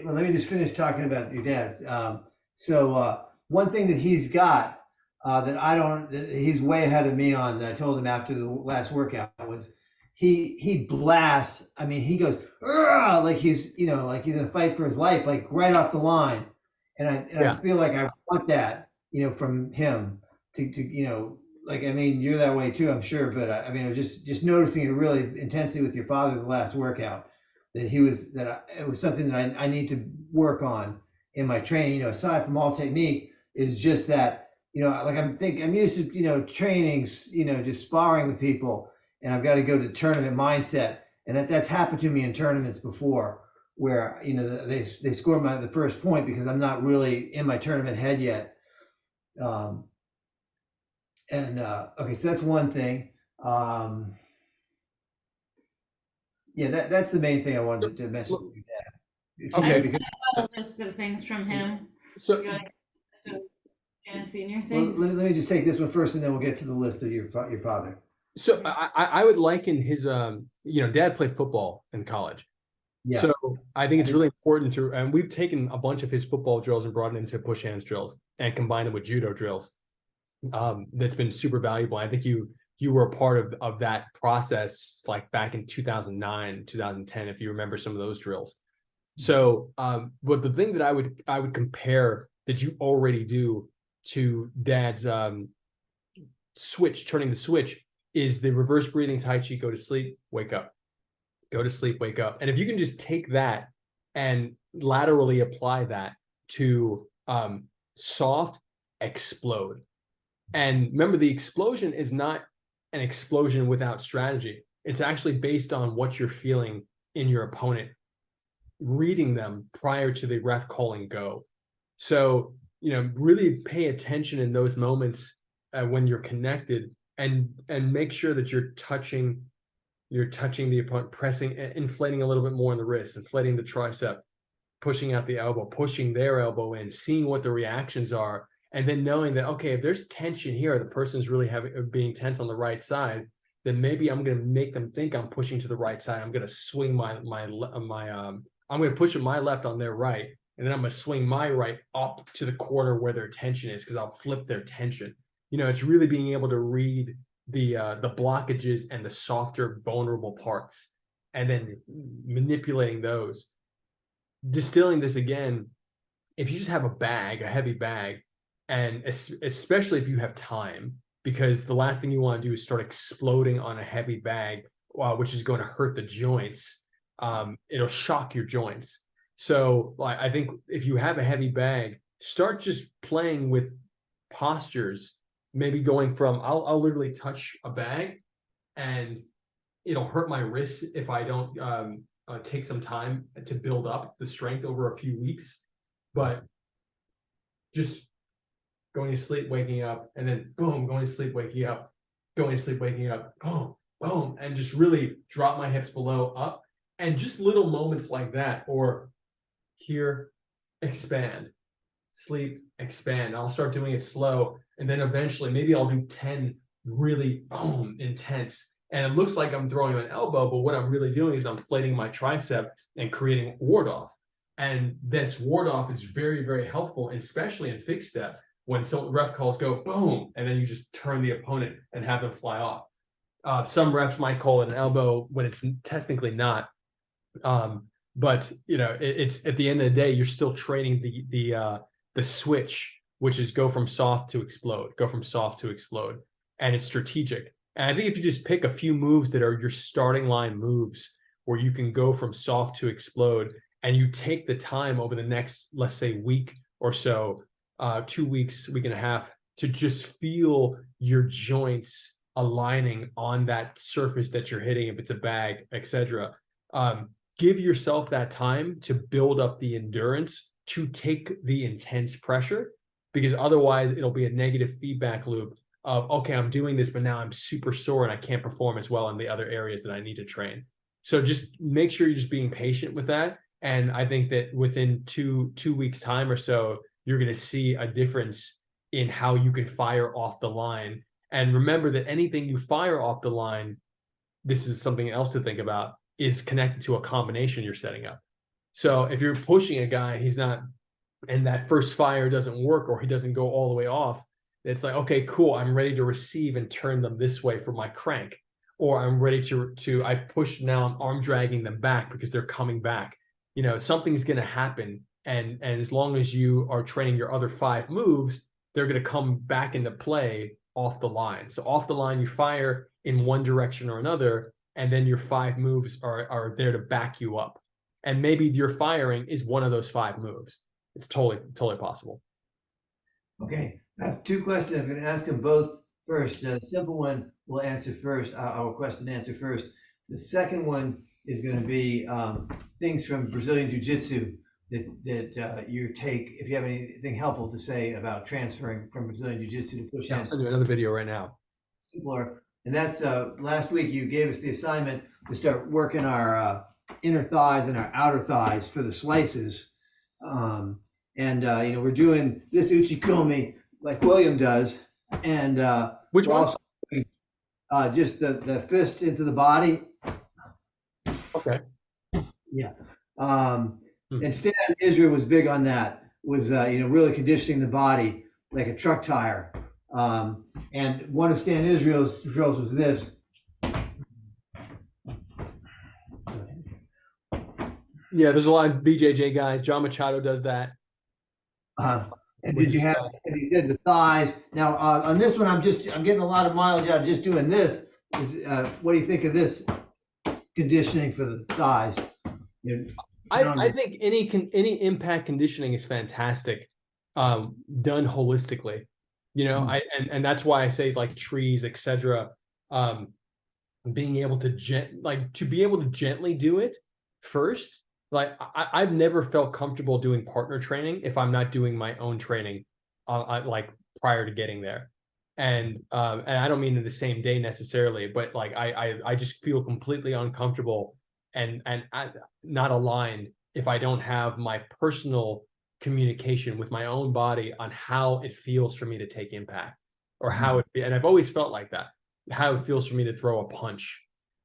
Speaker 4: let me just finish talking about your dad. So one thing that he's got that he's way ahead of me on, that I told him after the last workout, was he blasts. I mean, he goes like he's like he's in a fight for his life, like right off the line. And I feel like I want that, from him to like, I mean, you're that way too, I'm sure, but I mean, just noticing it really intensely with your father the last workout, that it was something that I need to work on in my training, aside from all technique, is just that, like I'm used to, trainings, just sparring with people, and I've got to go to tournament mindset. And that's happened to me in tournaments before, where, they score the first point because I'm not really in my tournament head yet. Okay, so that's one thing. Yeah, that's the main thing I wanted to mention with your dad.
Speaker 1: Okay.
Speaker 3: I have a list of things from him.
Speaker 1: So
Speaker 3: You got a list of Jan Senior
Speaker 4: Well,
Speaker 3: things.
Speaker 4: let me just take this one first, and then we'll get to the list of your father.
Speaker 1: So I would liken his Dad played football in college.
Speaker 4: Yeah.
Speaker 1: So I think it's really important and we've taken a bunch of his football drills and brought them into push hands drills and combined them with judo drills. That's been super valuable. I think you were a part of that process, like back in 2009, 2010, if you remember some of those drills. So, but the thing that I would compare that you already do to Dad's turning the switch, is the reverse breathing Tai Chi. Go to sleep, wake up, go to sleep, wake up. And if you can just take that and laterally apply that to soft explode. And remember, the explosion is not an explosion without strategy. It's actually based on what you're feeling in your opponent, reading them prior to the ref calling go. So, really pay attention in those moments when you're connected, and make sure that you're touching the opponent, pressing, inflating a little bit more in the wrist, inflating the tricep, pushing out the elbow, pushing their elbow in, seeing what the reactions are. And then knowing that, okay, if there's tension here, the person's really being tense on the right side, then maybe I'm going to make them think I'm pushing to the right side. I'm going to swing I'm going to push my left on their right, and then I'm going to swing my right up to the corner where their tension is, because I'll flip their tension. It's really being able to read the blockages and the softer, vulnerable parts, and then manipulating those. Distilling this again, if you just have a heavy bag, and especially if you have time, because the last thing you want to do is start exploding on a heavy bag, which is going to hurt the joints. It'll shock your joints. So I think if you have a heavy bag, start just playing with postures, maybe going from, I'll literally touch a bag and it'll hurt my wrists if I don't take some time to build up the strength over a few weeks. But just going to sleep, waking up, and then boom, going to sleep, waking up, going to sleep, waking up, boom, boom, and just really drop my hips below, up, and just little moments like that, or here, expand, sleep, expand. I'll start doing it slow, and then eventually maybe I'll do 10 really boom, intense. And it looks like I'm throwing an elbow, but what I'm really doing is I'm inflating my tricep and creating ward off. And this ward off is very, very helpful, especially in fixed step, when some ref calls go boom, and then you just turn the opponent and have them fly off. Some refs might call it an elbow when it's technically not. But you know, it's at the end of the day, you're still training the switch, which is go from soft to explode, go from soft to explode, and it's strategic. And I think if you just pick a few moves that are your starting line moves, where you can go from soft to explode, and you take the time over the next, let's say, week or so, 2 weeks, week and a half, to just feel your joints aligning on that surface that you're hitting, if it's a bag, etc. Give yourself that time to build up the endurance to take the intense pressure, because otherwise it'll be a negative feedback loop of, okay, I'm doing this, but now I'm super sore and I can't perform as well in the other areas that I need to train. So just make sure you're just being patient with that. And I think that within two weeks time or so, you're going to see a difference in how you can fire off the line. And remember that anything you fire off the line, this is something else to think about, is connected to a combination you're setting up. So if you're pushing a guy, he's not, and that first fire doesn't work, or he doesn't go all the way off, it's like, okay, cool, I'm ready to receive and turn them this way for my crank. Or I'm ready to I push, now I'm arm dragging them back because they're coming back. You know, something's going to happen. And as long as you are training your other 5 moves, they're going to come back into play off the line. So off the line, you fire in one direction or another, and then your 5 moves are there to back you up. And maybe your firing is one of those 5 moves. It's totally possible.
Speaker 4: Okay, I have 2 questions. I'm going to ask them both first. The simple one we'll answer first. I'll request an answer first. The second one is going to be things from Brazilian Jiu-Jitsu that you take, if you have anything helpful to say about transferring from Brazilian Jiu-Jitsu to push hands.
Speaker 1: I'll do another video right now.
Speaker 4: Simpler. And that's last week you gave us the assignment to start working our inner thighs and our outer thighs for the slices. You know, we're doing this uchikomi like William does, and
Speaker 1: Which one?
Speaker 4: also doing, just the fist into the body.
Speaker 1: Okay.
Speaker 4: Yeah. And Stan Israel was big on that. Was you know, really conditioning the body like a truck tire. And one of Stan Israel's drills was this.
Speaker 1: Yeah, there's a lot of BJJ guys. John Machado does that.
Speaker 4: And did you have? And he did the thighs. Now on this one, I'm getting a lot of mileage out of just doing this. What do you think of this conditioning for the thighs?
Speaker 1: I think any impact conditioning is fantastic, done holistically. You know, and that's why I say, like, trees, etc. Being able to gently do it first. Like, I've never felt comfortable doing partner training if I'm not doing my own training, like prior to getting there. And I don't mean in the same day necessarily, but like I just feel completely uncomfortable and not aligned if I don't have my personal communication with my own body on how it feels for me to take impact, or and I've always felt like that, how it feels for me to throw a punch.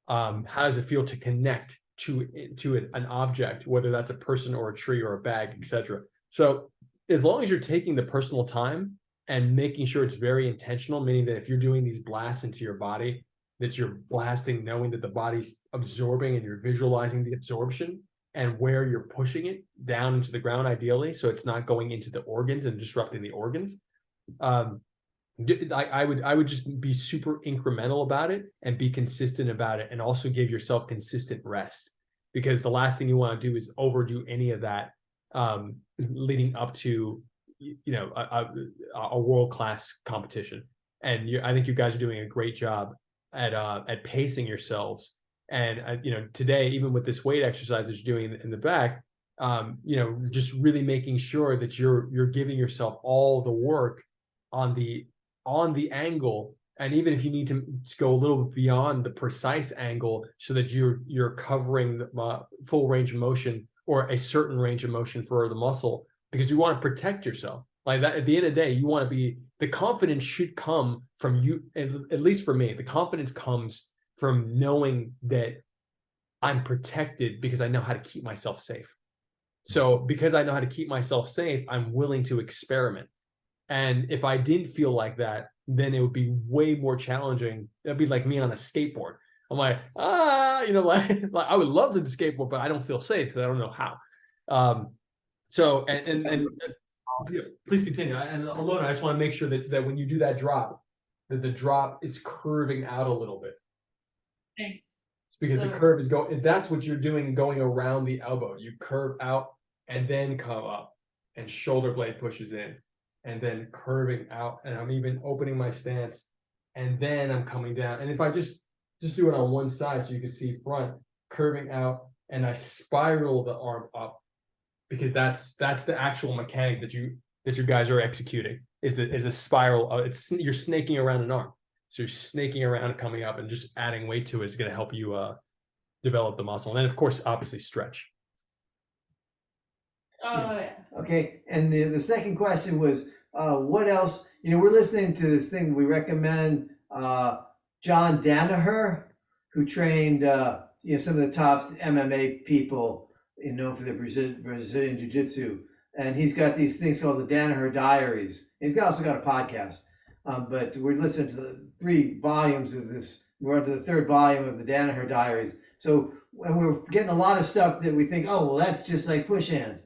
Speaker 1: How does it feel to connect to an object, whether that's a person or a tree or a bag, etc. So as long as you're taking the personal time and making sure it's very intentional, meaning that if you're doing these blasts into your body, that you're blasting knowing that the body's absorbing and you're visualizing the absorption, and where you're pushing it down into the ground, ideally, so it's not going into the organs and disrupting the organs. I would just be super incremental about it and be consistent about it, and also give yourself consistent rest, because the last thing you want to do is overdo any of that leading up to a world-class competition. And I think you guys are doing a great job at pacing yourselves. And today, even with this weight exercise that you're doing in the back, just really making sure that you're giving yourself all the work on the angle, and even if you need to go a little bit beyond the precise angle, so that you're covering the full range of motion, or a certain range of motion for the muscle, because you want to protect yourself like that. At the end of the day, you want to be, the confidence should come from you. At least for me, the confidence comes from knowing that I'm protected because I know how to keep myself safe. So because I know how to keep myself safe, I'm willing to experiment. And if I didn't feel like that, then it would be way more challenging. That'd be like me on a skateboard. I'm like, like I would love to skateboard, but I don't feel safe because I don't know how. And please continue. And Ilona, I just want to make sure that when you do that drop, that the drop is curving out a little bit.
Speaker 3: Thanks.
Speaker 1: It's because the curve is going, that's what you're doing, going around the elbow. You curve out and then come up, and shoulder blade pushes in, and then curving out. And I'm even opening my stance, and then I'm coming down. And if I just do it on one side, so you can see front, curving out, and I spiral the arm up, because that's the actual mechanic that you guys are executing, is a spiral. You're snaking around an arm. So you're snaking around, coming up, and just adding weight to it is going to help you develop the muscle. And then, of course, obviously stretch.
Speaker 3: Oh, yeah.
Speaker 4: Okay, and the second question was, what else? We're listening to this thing. We recommend John Danaher, who trained some of the top MMA people, known for their Brazilian Jiu-Jitsu, and he's got these things called the Danaher Diaries. He's also got a podcast, but we're listening to the 3 volumes of this. We're on to the 3rd volume of the Danaher Diaries. So, and we're getting a lot of stuff that we think, oh, well, that's just like push hands.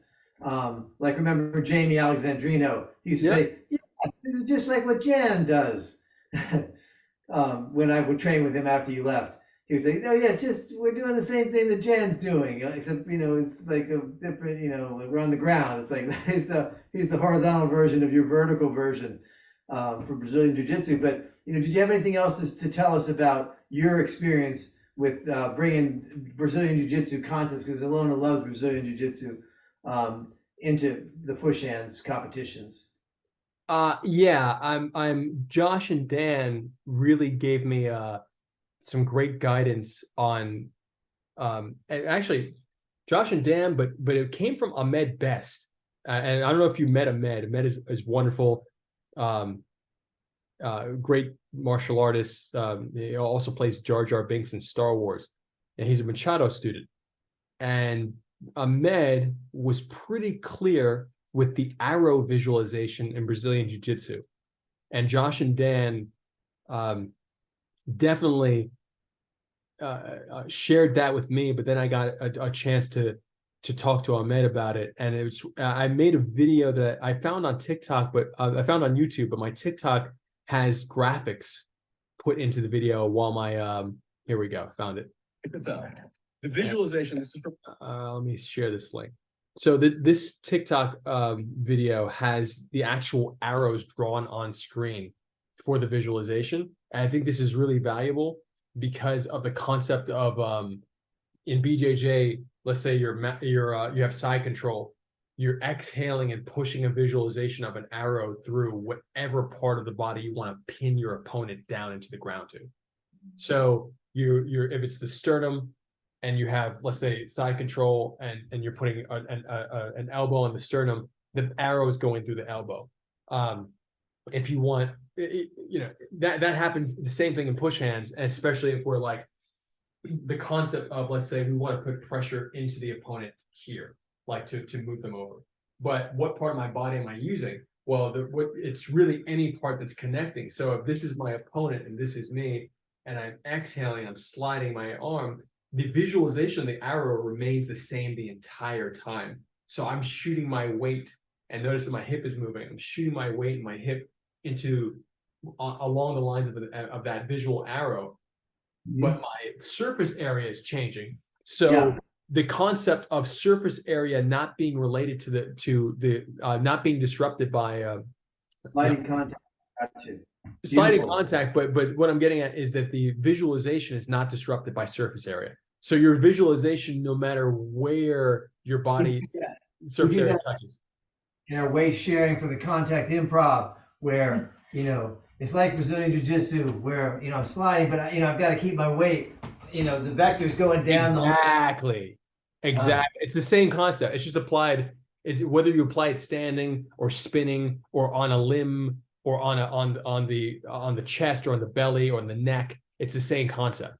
Speaker 4: Like, remember Jamie Alexandrino? He used to say, yeah, this is just like what Jan does. When I would train with him after you left, he would say, no, yeah, it's just, we're doing the same thing that Jan's doing, except, it's like a different, we're on the ground. It's like, he's the horizontal version of your vertical version for Brazilian Jiu-Jitsu. But, did you have anything else to tell us about your experience with bringing Brazilian Jiu-Jitsu concepts, because Ilona loves Brazilian Jiu-Jitsu, into the push hands competitions?
Speaker 1: Yeah, I'm Josh and Dan really gave me some great guidance on actually Josh and Dan, but it came from Ahmed Best. And I don't know if you met Ahmed. Ahmed is wonderful, great martial artist. He also plays Jar Jar Binks in Star Wars, and he's a Machado student. And Ahmed was pretty clear with the arrow visualization in Brazilian Jiu-Jitsu, and Josh and Dan definitely shared that with me. But then I got a chance to talk to Ahmed about it, and it was I made a video that I found on TikTok, but I found on YouTube. But my TikTok has graphics put into the video while my here we go, found it. The visualization, this is from, let me share this link. So this TikTok video has the actual arrows drawn on screen for the visualization. And I think this is really valuable because of the concept of in BJJ, let's say you have side control, you're exhaling and pushing a visualization of an arrow through whatever part of the body you want to pin your opponent down into the ground to. So you're if it's the sternum, and you have, let's say, side control, and you're putting an elbow on the sternum, the arrow is going through the elbow. If you want, that happens, the same thing in push hands, and especially if we're like, the concept of, let's say, we want to put pressure into the opponent here, like to move them over. But what part of my body am I using? Well, it's really any part that's connecting. So if this is my opponent and this is me, and I'm exhaling, I'm sliding my arm, the visualization of the arrow remains the same the entire time. So I'm shooting my weight, and notice that my hip is moving. I'm shooting my weight and my hip into along the lines of that visual arrow, but my surface area is changing. So the concept of surface area not being related to the not being disrupted by
Speaker 4: sliding contact. Gotcha.
Speaker 1: sliding
Speaker 4: Beautiful.
Speaker 1: contact, but what I'm getting at is that the visualization is not disrupted by surface area. So your visualization, no matter where your body surface area touches.
Speaker 4: In our weight sharing for the contact improv, where it's like Brazilian Jiu-Jitsu, where I'm sliding, but I've got to keep my weight. The vector's going down.
Speaker 1: Exactly. It's the same concept. It's just applied. It's whether you apply it standing or spinning or on a limb or on the chest or on the belly or on the neck. It's the same concept.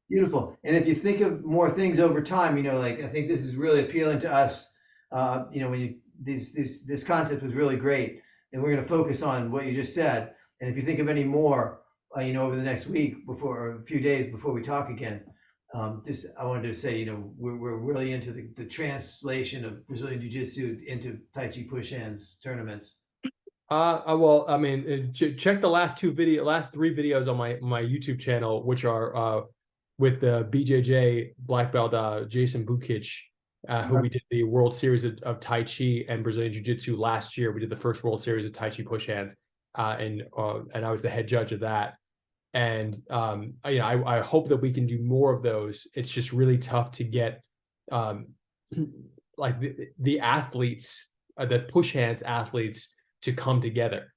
Speaker 4: Beautiful. And if you think of more things over time, like I think this is really appealing to us. When this concept was really great, and we're going to focus on what you just said. And if you think of any more, over the next week or a few days before we talk again, I wanted to say, we're really into the translation of Brazilian Jiu-Jitsu into Tai Chi push hands tournaments.
Speaker 1: Well, I mean, check the last three videos on my YouTube channel, which are with the BJJ black belt Jason Bukic, who we did the World Series of Tai Chi and Brazilian Jiu-Jitsu last year. We did the first World Series of Tai Chi push hands, and I was the head judge of that. And I hope that we can do more of those. It's just really tough to get like the athletes, the push hands athletes, to come together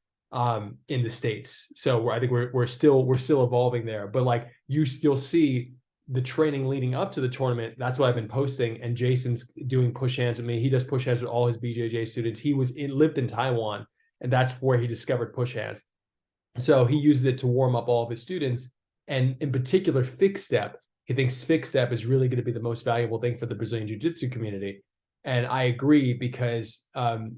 Speaker 1: in the States. So I think we're still evolving there. But like you'll see the training leading up to the tournament. That's what I've been posting. And Jason's doing push hands with me. He does push hands with all his BJJ students. He lived in Taiwan, and that's where he discovered push hands. So he uses it to warm up all of his students, and in particular, fixed step. He thinks fixed step is really going to be the most valuable thing for the Brazilian Jiu-Jitsu community. And I agree because, the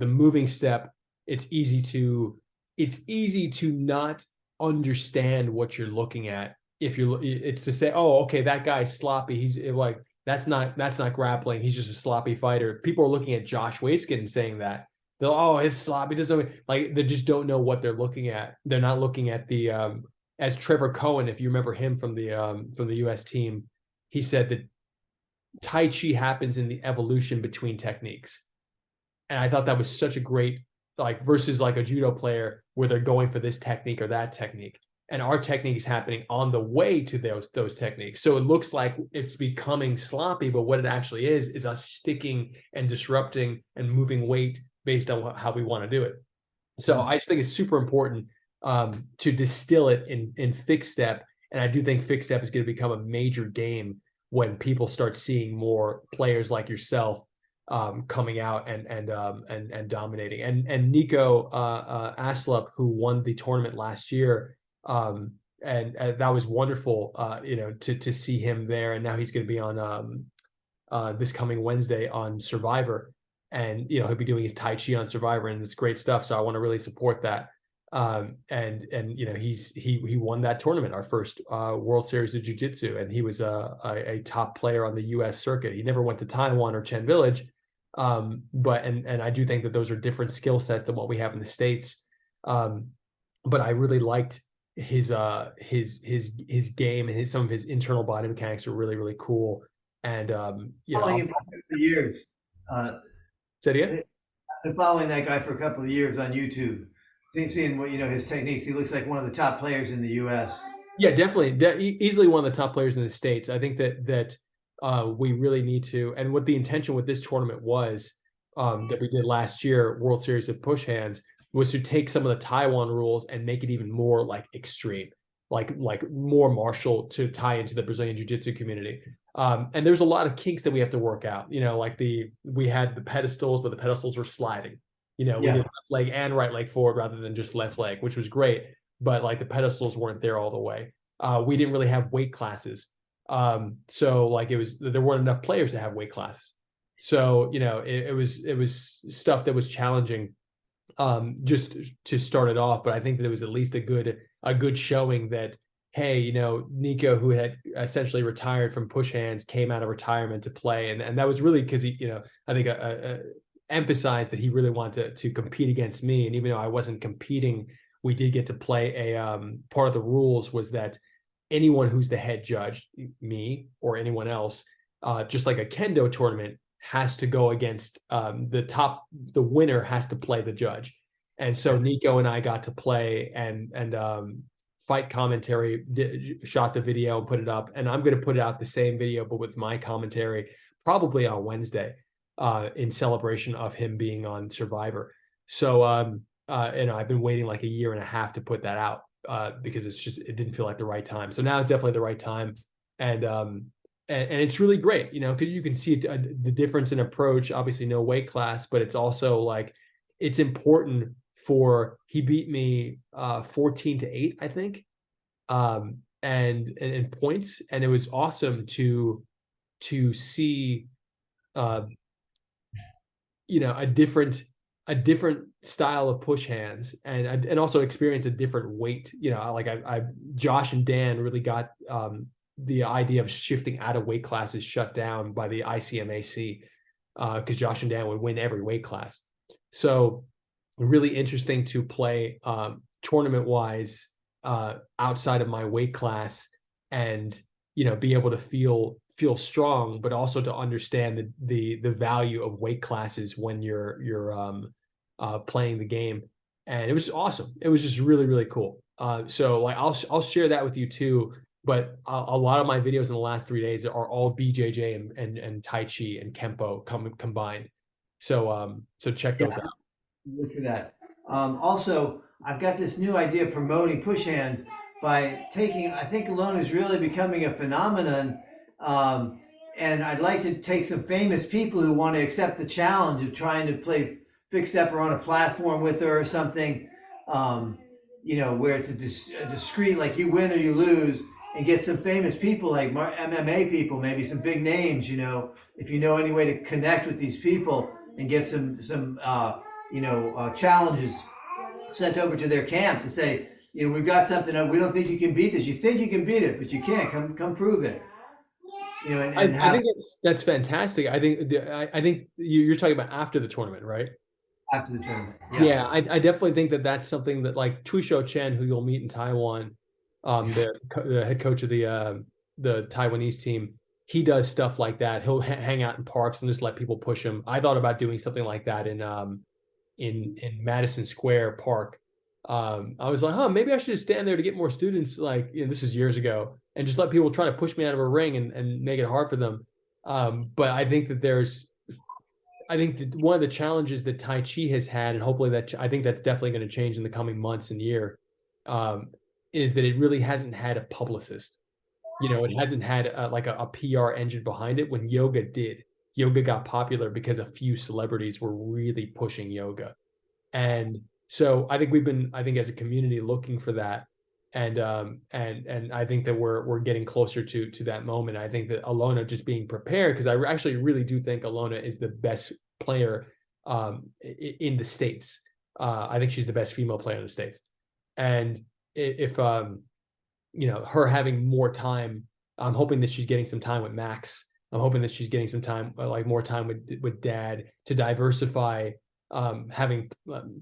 Speaker 1: moving step, it's easy to not understand what you're looking at. It's to say, oh, okay, that guy's sloppy. He's like, that's not grappling. He's just a sloppy fighter. People are looking at Josh Waitzkin and saying that. It's sloppy. They just don't know what they're looking at. They're not looking at the as Trevor Cohen, if you remember him from the US team, he said that Tai Chi happens in the evolution between techniques. And I thought that was such a great, versus like a judo player where they're going for this technique or that technique. And our technique is happening on the way to those techniques. So it looks like it's becoming sloppy, but what it actually is us sticking and disrupting and moving weight based on how we want to do it. So I just think it's super important to distill it in fixed step. And I do think fixed step is going to become a major game when people start seeing more players like yourself coming out and dominating. And Nico Aslop, who won the tournament last year, and that was wonderful, to see him there. And now he's going to be on this coming Wednesday on Survivor. And he'll be doing his Tai Chi on Survivor, and it's great stuff. So I want to really support that. He won that tournament, our first World Series of Jiu-Jitsu, and he was a top player on the U.S. circuit. He never went to Taiwan or Chen Village, but I do think that those are different skill sets than what we have in the States. But I really liked his game, and some of his internal body mechanics are really, really cool. And
Speaker 4: following him for years.
Speaker 1: Say it again?
Speaker 4: I've been following that guy for a couple of years on YouTube. Seeing what his techniques. He looks like one of the top players in the U.S.
Speaker 1: Yeah, definitely, easily one of the top players in the States. I think that we really need to, and what the intention with this tournament was that we did last year, World Series of Push Hands, was to take some of the Taiwan rules and make it even more like extreme, like more martial, to tie into the Brazilian Jiu-Jitsu community. And there's a lot of kinks that we have to work out. We had the pedestals, but the pedestals were sliding. We did left leg and right leg forward rather than just left leg, which was great. But like the pedestals weren't there all the way. We didn't really have weight classes. So there weren't enough players to have weight classes. So, it was stuff that was challenging just to start it off. But I think that it was at least a good showing that, hey, you know, Nico, who had essentially retired from push hands, came out of retirement to play, and that was really because he, you know, I think emphasized that he really wanted to compete against me, and even though I wasn't competing, we did get to play a part of the rules was that anyone who's the head judge, me or anyone else, just like a kendo tournament, has to go against the winner has to play the judge. And so Nico and I got to play and fight commentary, shot the video and put it up. And I'm going to put out the same video, but with my commentary, probably on Wednesday, in celebration of him being on Survivor. So, and I've been waiting like a year and a half to put that out because it didn't feel like the right time. So now it's definitely the right time. And it's really great, you know, because you can see the difference in approach. Obviously, no weight class, but it's also like it's important he beat me 14-8, I think, and in points, and it was awesome to see, you know, a different style of push hands, and also experience a different weight. You know, like Josh and Dan really got the idea of shifting out of weight classes shut down by the ICMAC, because Josh and Dan would win every weight class. So really interesting to play tournament wise outside of my weight class, and you know, be able to feel strong, but also to understand the value of weight classes when you're playing the game. And it was awesome. It was just really, really cool. So like I'll share that with you too. But a lot of my videos in the last 3 days are all BJJ and Tai Chi and Kempo combined. So check those out.
Speaker 4: Look for that. Also, I've got this new idea of promoting push hands by taking, I think Ilona is really becoming a phenomenon. And I'd like to take some famous people who want to accept the challenge of trying to play fixed step or on a platform with her or something, you know, where it's a discrete, like you win or you lose, and get some famous people like MMA people, maybe some big names, you know, if you know any way to connect with these people and get some challenges sent over to their camp to say, you know, we've got something, we don't think you can beat this. You think you can beat it, but you can't. Come prove it. You know,
Speaker 1: I think that's fantastic. I think you're talking about after the tournament, right?
Speaker 4: After the tournament.
Speaker 1: Yeah, I definitely think that's something that, like Tushou Chen, who you'll meet in Taiwan, the head coach of the Taiwanese team, he does stuff like that. He'll hang out in parks and just let people push him. I thought about doing something like that in Madison Square Park. I was like, maybe I should just stand there to get more students. Like, you know, this is years ago, and just let people try to push me out of a ring and make it hard for them. But I think that one of the challenges that Tai Chi has had, and hopefully I think that's definitely going to change in the coming months and year, is that it really hasn't had a publicist. You know, it hasn't had a PR engine behind it. When yoga did, yoga got popular because a few celebrities were really pushing yoga. And so I think as a community looking for that. And I think that we're getting closer to that moment. I think that Ilona just being prepared, because I actually really do think Ilona is the best player in the States. I think she's the best female player in the States. And if you know, her having more time, I'm hoping that she's getting some time with Max. I'm hoping that she's getting some time, like more time with Dad, to diversify,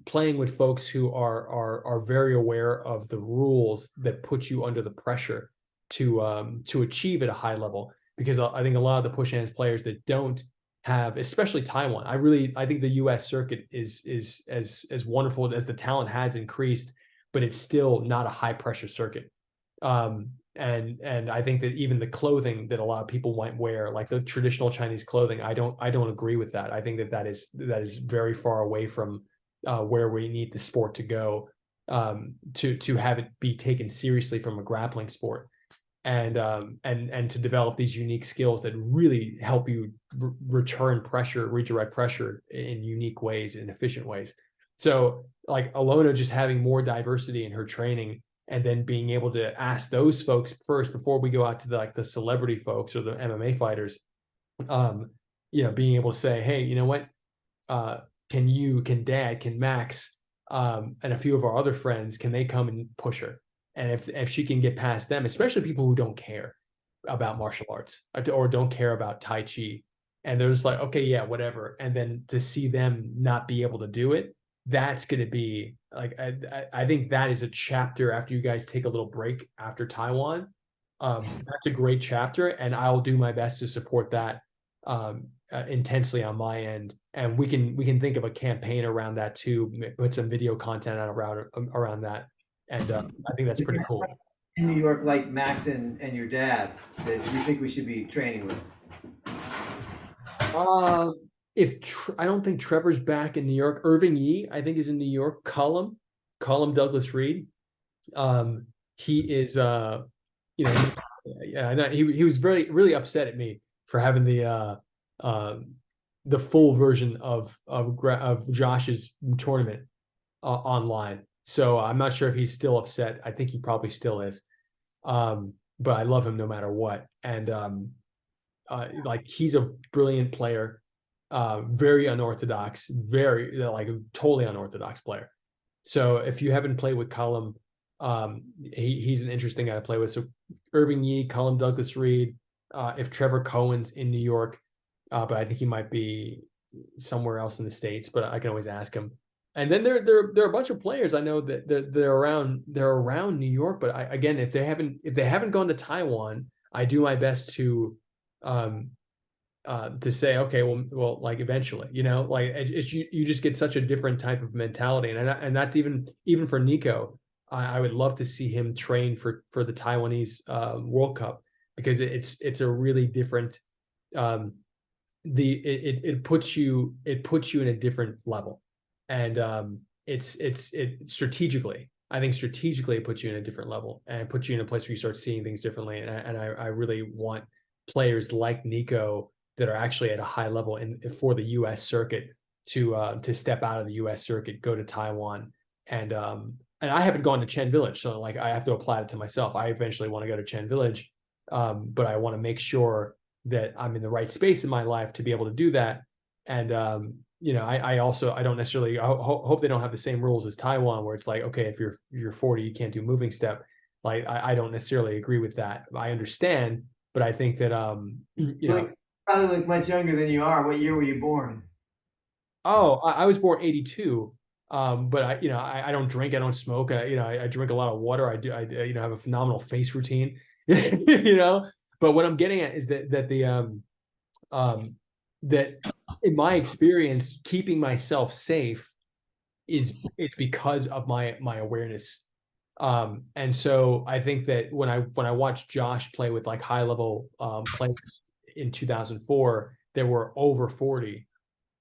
Speaker 1: playing with folks who are very aware of the rules that put you under the pressure to achieve at a high level. Because I think a lot of the push hands players that don't have, especially Taiwan, I think the U.S. circuit is as wonderful as the talent has increased, but it's still not a high pressure circuit. And I think that even the clothing that a lot of people might wear, like the traditional Chinese clothing, I don't agree with that. I think that is very far away from where we need the sport to go, to have it be taken seriously from a grappling sport, and to develop these unique skills that really help you redirect pressure in unique ways, in efficient ways. So like Ilona just having more diversity in her training, and then being able to ask those folks first before we go out to the celebrity folks or the MMA fighters, you know, being able to say, hey, you know what, can Dad, can Max, and a few of our other friends, can they come and push her? And if she can get past them, especially people who don't care about martial arts or don't care about Tai Chi, and they're just like, okay, yeah, whatever. And then to see them not be able to do it, that's going to be like, I think that is a chapter after you guys take a little break after Taiwan. That's a great chapter, and I'll do my best to support that intensely on my end. And we can think of a campaign around that too, put some video content out around that. And I think that's pretty cool.
Speaker 4: In New York, like Max and your dad, that you think we should be training with?
Speaker 1: I don't think Trevor's back in New York. Irving Yee, I think, is in New York. Cullum Douglas Reed. He is yeah, I know he was really upset at me for having the full version of Josh's tournament online. So I'm not sure if he's still upset. I think he probably still is. But I love him no matter what. And like, he's a brilliant player, very unorthodox, very like totally unorthodox player. So if you haven't played with Cullum, he's an interesting guy to play with. So Irving Yee, Cullum Douglas Reed, if Trevor Cohen's in New York, but I think he might be somewhere else in the States, but I can always ask him. And then there are a bunch of players I know that they're around New York, but again, if they haven't gone to Taiwan, I do my best to say, okay, well, like eventually, like it's you just get such a different type of mentality, and that's even for Nico. I would love to see him train for the Taiwanese World Cup, because it's a really different. It puts you in a different level, and it's strategically. I think strategically it puts you in a different level and puts you in a place where you start seeing things differently. And I really want players like Nico that are actually at a high level for the U.S. circuit to step out of the U.S. circuit, go to Taiwan, and I haven't gone to Chen Village, so like I have to apply it to myself. I eventually want to go to Chen Village, but I want to make sure that I'm in the right space in my life to be able to do that. And I don't necessarily hope they don't have the same rules as Taiwan, where it's like, okay, if you're 40, you can't do moving step. Like I don't necessarily agree with that. I understand, but I think that
Speaker 4: Probably look much younger than you are. What year were you born?
Speaker 1: Oh, I was born 82. But I don't drink, I don't smoke. I drink a lot of water. I have a phenomenal face routine. But what I'm getting at is that in my experience, keeping myself safe is because of my awareness. And so I think that when I watched Josh play with like high level players in 2004, there were over 40.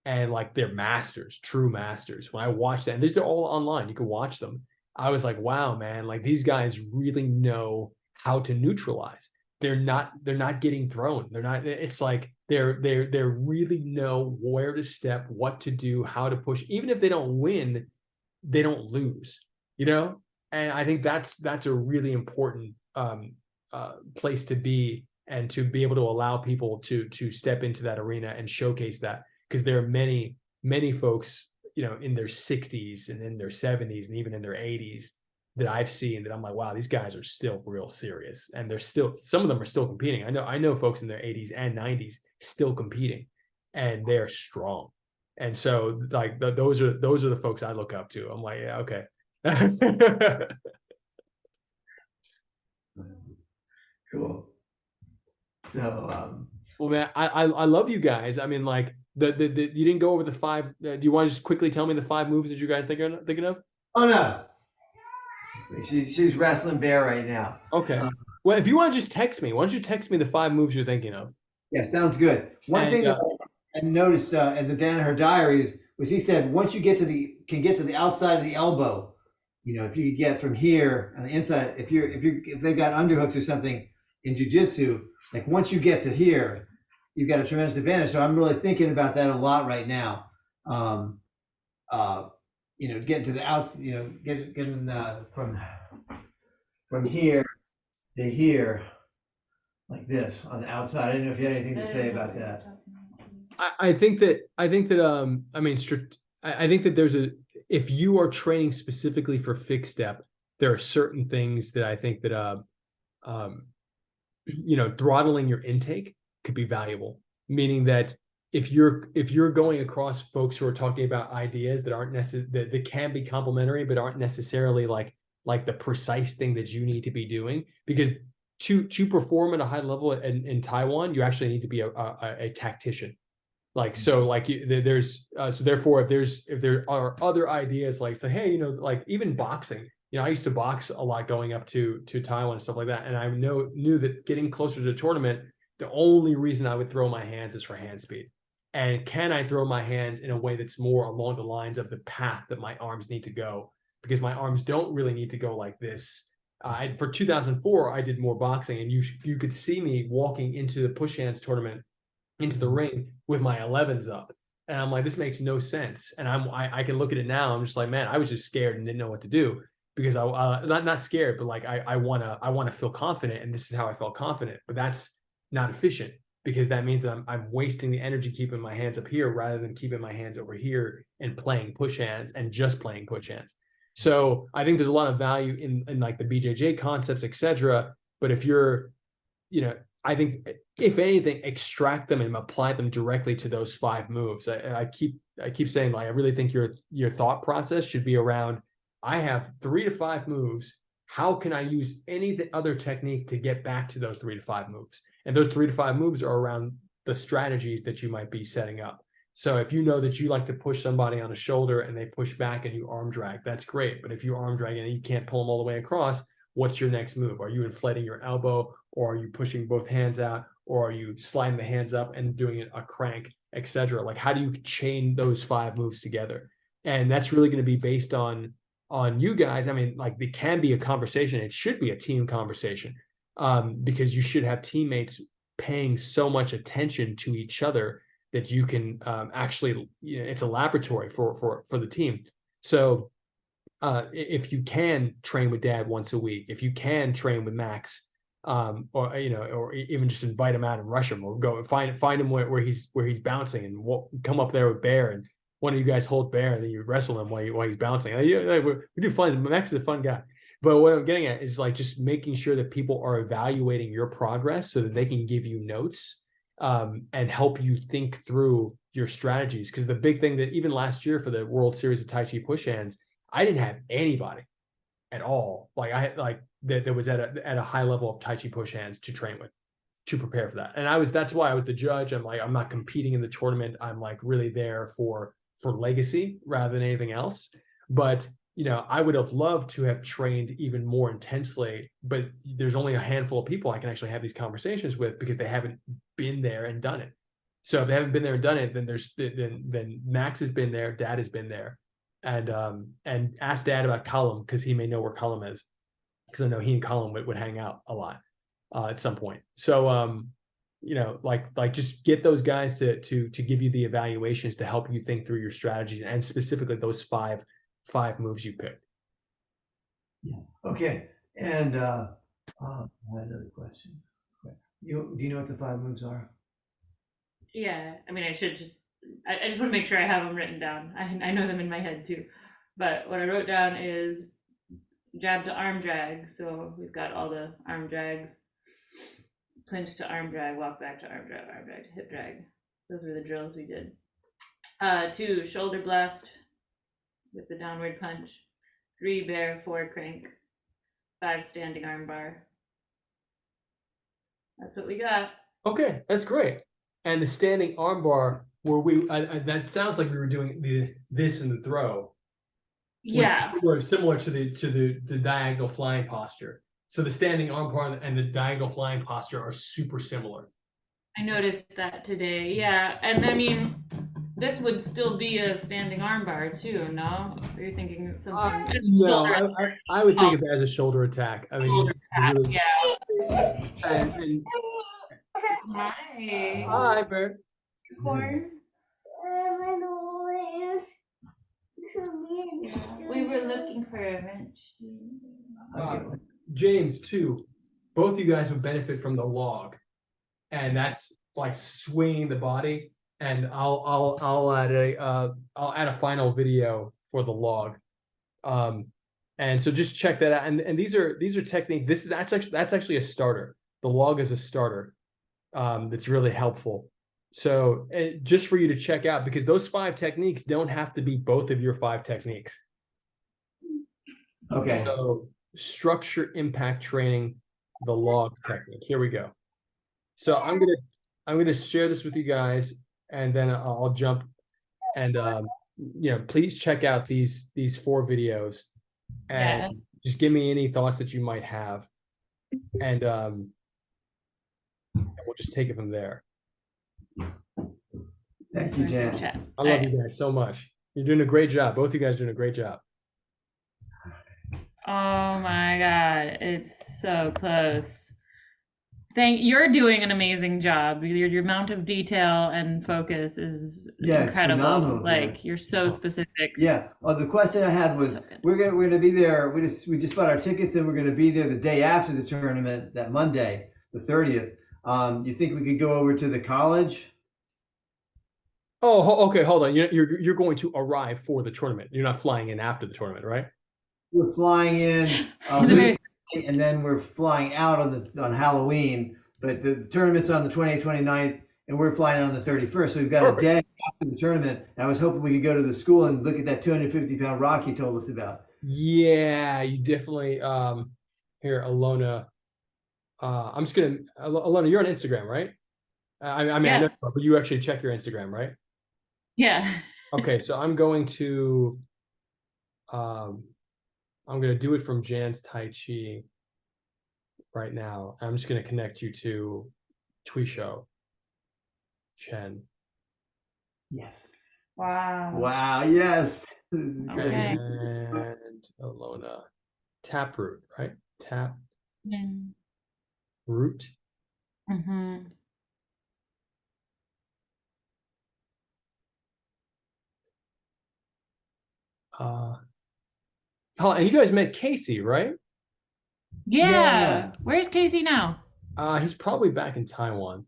Speaker 1: And like they're masters, true masters. When I watched that, and these are all online, you can watch them. I was like, wow, man, like these guys really know how to neutralize. They're not getting thrown. They're not, it's like they're really know where to step, what to do, how to push. Even if they don't win, they don't lose, And I think that's a really important place to be, and to be able to allow people to step into that arena and showcase that. Because there are many folks, in their 60s and in their 70s and even in their 80s that I've seen that I'm like, wow, these guys are still real serious, and some of them are still competing. I know folks in their 80s and 90s still competing, and they're strong. And so like those are the folks I look up to. I'm like, yeah, okay.
Speaker 4: Cool. So
Speaker 1: well, man, I love you guys. I mean, like you didn't go over the 5. Do you want to just quickly tell me the 5 moves that you guys thinking of?
Speaker 4: Oh no, she's wrestling bear right now.
Speaker 1: Okay. Well, if you want to just text me, why don't you text me the 5 moves you're thinking of?
Speaker 4: Yeah, sounds good. One thing that I noticed in the Danaher diaries was he said once you get to the outside of the elbow, if you get from here on the inside, if they've got underhooks or something in jiu-jitsu, like once you get to here, you've got a tremendous advantage. So I'm really thinking about that a lot right now. Getting to the outs, getting from here to here, like this on the outside. I didn't know if you had anything to say about that.
Speaker 1: I think that there's if you are training specifically for fixed step, there are certain things that I think that throttling your intake could be valuable, meaning that if you're going across folks who are talking about ideas that aren't necessarily that can be complementary but aren't necessarily like the precise thing that you need to be doing, because to perform at a high level in Taiwan, you actually need to be a tactician. Like, so like there's so therefore if there are other ideas, like, so hey, like even boxing, I used to box a lot going up to Taiwan and stuff like that, and I knew that getting closer to the tournament, the only reason I would throw my hands is for hand speed. And can I throw my hands in a way that's more along the lines of the path that my arms need to go? Because my arms don't really need to go like this. For 2004, I did more boxing, and you could see me walking into the push hands tournament, into the ring with my 11s up, and I'm like, this makes no sense. And I can look at it now. I'm just like, man, I was just scared and didn't know what to do, because I not scared, but like I wanna feel confident, and this is how I felt confident. But that's not efficient, because that means that I'm wasting the energy keeping my hands up here rather than keeping my hands over here and playing push hands and just playing push hands. So I think there's a lot of value in like the BJJ concepts, etc. But if you're, I think if anything, extract them and apply them directly to those 5 moves. I keep saying, like, I really think your thought process should be around, I have 3 to 5 moves. How can I use any other technique to get back to those 3 to 5 moves? And those 3 to 5 moves are around the strategies that you might be setting up. So if you know that you like to push somebody on a shoulder and they push back and you arm drag, that's great. But if you arm drag and you can't pull them all the way across, what's your next move? Are you inflating your elbow, or are you pushing both hands out, or are you sliding the hands up and doing a crank, etc.? Like, how do you chain those 5 moves together? And that's really going to be based on you guys. I mean, like, it can be a conversation. It should be a team conversation, because you should have teammates paying so much attention to each other that you can actually, it's a laboratory for the team. So if you can train with Dad once a week, if you can train with Max, or even just invite him out and rush him, or go and find him where he's bouncing, and come up there with Bear, and one of you guys hold Bear, and then you wrestle him while he's bouncing. We do fun. Max is a fun guy. But what I'm getting at is, like, just making sure that people are evaluating your progress so that they can give you notes, and help you think through your strategies. Because the big thing that even last year for the World Series of Tai Chi Push Hands, I didn't have anybody at all. Like, I had that was at a high level of Tai Chi push hands to train with, to prepare for that. And that's why I was the judge. I'm like, I'm not competing in the tournament. I'm like really there for legacy rather than anything else. But I would have loved to have trained even more intensely, but there's only a handful of people I can actually have these conversations with, because they haven't been there and done it. So if they haven't been there and done it, then Max has been there, Dad has been there. And ask Dad about Colum, because he may know where Colum is, because I know he and Colum would hang out a lot at some point. So like just get those guys to give you the evaluations to help you think through your strategies, and specifically those five moves you picked.
Speaker 4: Yeah. Okay. And I had another question. Do you know what the 5 moves are?
Speaker 3: Yeah, I mean, I just want to make sure I have them written down. I know them in my head too, but what I wrote down is jab to arm drag. So we've got all the arm drags: clinch to arm drag, walk back to arm drag to hip drag. Those were the drills we did. 2, shoulder blast with the downward punch. 3, bear, 4, crank. 5, standing arm bar. That's what we got.
Speaker 1: Okay, that's great. And the standing arm bar, that sounds like we were doing this in the throw.
Speaker 3: Yeah.
Speaker 1: Similar to the diagonal flying posture. So the standing arm bar and the diagonal flying posture are super similar.
Speaker 3: I noticed that today. Yeah, and I mean, this would still be a standing arm bar too, no? Are you thinking something?
Speaker 1: No, I would think of it as a shoulder attack. I mean,
Speaker 3: shoulder attack,
Speaker 1: really,
Speaker 3: yeah.
Speaker 1: and
Speaker 3: Hi.
Speaker 1: hi, Bert.
Speaker 3: Corn. We were looking for a wrench.
Speaker 1: James too. Both you guys would benefit from the log, and that's like swinging the body. And I'll add a final video for the log, and And so just check that out. And these are techniques. This is that's actually a starter. The log is a starter. That's really helpful. So just for you to check out, because those 5 techniques don't have to be both of your 5 techniques.
Speaker 4: Okay.
Speaker 1: So structure impact training, the log technique. Here we go. So I'm gonna share this with you guys, and then I'll jump and please check out these 4 videos, and just give me any thoughts that you might have, and we'll just take it from there.
Speaker 4: Thank you, Jan.
Speaker 1: I love you guys so much. You're doing a great job. Both of you guys are doing a great job.
Speaker 3: Oh my God, it's so close. You're doing an amazing job. Your amount of detail and focus is incredible. Like you're so specific.
Speaker 4: Yeah. Well, the question I had was, we're gonna be there. We just bought our tickets, and we're gonna be there the day after the tournament, that Monday, the 30th. You think we could go over to the college?
Speaker 1: Oh, okay. Hold on. You're going to arrive for the tournament. You're not flying in after the tournament, right?
Speaker 4: We're flying in, and then we're flying out on Halloween. But the tournament's on the 28th, 29th, and we're flying on the 31st. So we've got a day after the tournament. And I was hoping we could go to the school and look at that 250-pound rock you told us about.
Speaker 1: Yeah, you definitely. Here, Ilona. I'm just gonna. Ilona, you're on Instagram, right? I know, but you actually check your Instagram, right?
Speaker 3: Yeah.
Speaker 1: Okay, so I'm going to. I'm going to do it from Jan's Tai Chi right now. I'm just going to connect you to Tuisho Chen.
Speaker 4: Yes.
Speaker 3: Wow.
Speaker 4: Wow. Yes.
Speaker 3: Okay.
Speaker 1: And Ilona. Taproot, right? Tap.
Speaker 3: Yeah.
Speaker 1: Root.
Speaker 3: Mm-hmm.
Speaker 1: Oh, and you guys met Casey, right?
Speaker 3: Yeah. Where's Casey now?
Speaker 1: He's probably back in Taiwan.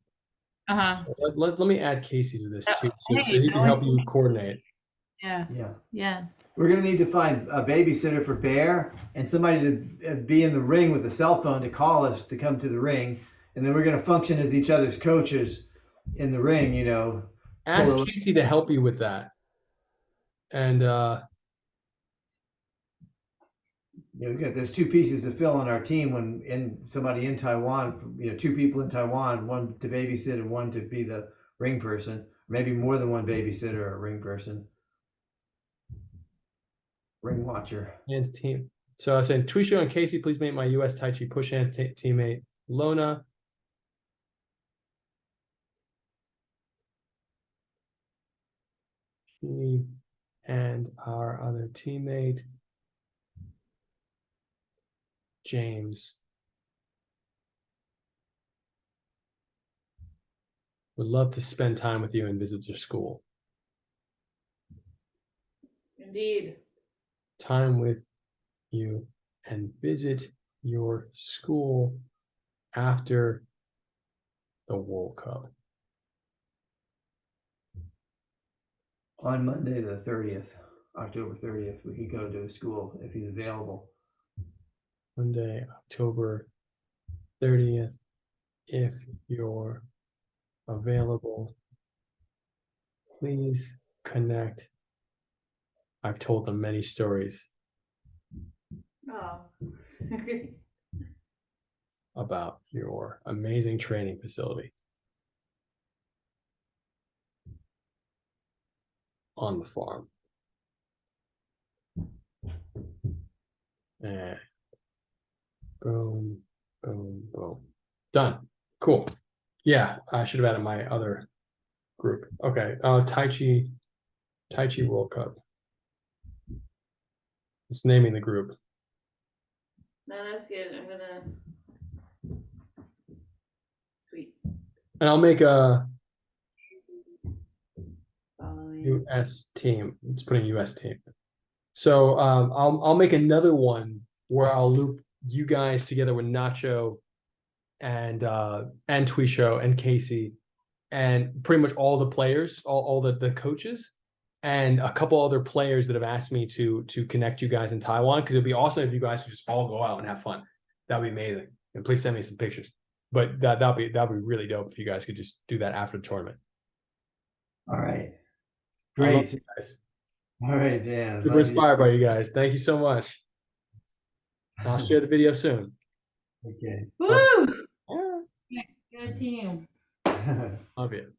Speaker 3: Uh-huh.
Speaker 1: So let me add Casey to this too, so he can help you coordinate.
Speaker 3: Yeah. Yeah.
Speaker 4: We're gonna need to find a babysitter for Bear and somebody to be in the ring with a cell phone to call us to come to the ring, and then we're gonna function as each other's coaches in the ring.
Speaker 1: Ask Casey to help you with that, and
Speaker 4: there's 2 pieces to fill on our team somebody in Taiwan, 2 people in Taiwan, one to babysit and one to be the ring person, maybe more than one babysitter or ring person. Ring watcher.
Speaker 1: Jan's team. So I was saying, Tuisho and Casey, please make my U.S. Tai Chi push hand teammate Ilona. She and our other teammate James. Would love to spend time with you and visit your school.
Speaker 3: Indeed.
Speaker 1: Time with you and visit your school after the World Cup.
Speaker 4: On Monday the 30th, October 30th, we could go to a school if he's available.
Speaker 1: Monday, October 30th, if you're available, please connect. I've told them many stories about your amazing training facility on the farm. And boom, boom, boom. Done. Cool. Yeah, I should have added my other group. Okay. Tai Chi World Cup. It's naming the group.
Speaker 3: No, that's good. I'm gonna. Sweet.
Speaker 1: And I'll make a
Speaker 3: Following.
Speaker 1: US team. Let's put in US team. So I'll make another one where I'll loop you guys together with Nacho and Tuisho and Casey and pretty much all the players, all the coaches, and a couple other players that have asked me to connect you guys in Taiwan, because it'd be awesome if you guys could just all go out and have fun. That'd be amazing. And please send me some pictures. But that'd be really dope if you guys could just do that after the tournament.
Speaker 4: All right.
Speaker 1: I love
Speaker 4: Great.
Speaker 1: you guys.
Speaker 4: All right, Dan.
Speaker 1: Super
Speaker 4: Love you.
Speaker 1: inspired by you guys. Thank you so much. I'll share the video soon.
Speaker 4: Okay.
Speaker 3: Woo!
Speaker 1: Yeah.
Speaker 3: Good team.
Speaker 1: Love you.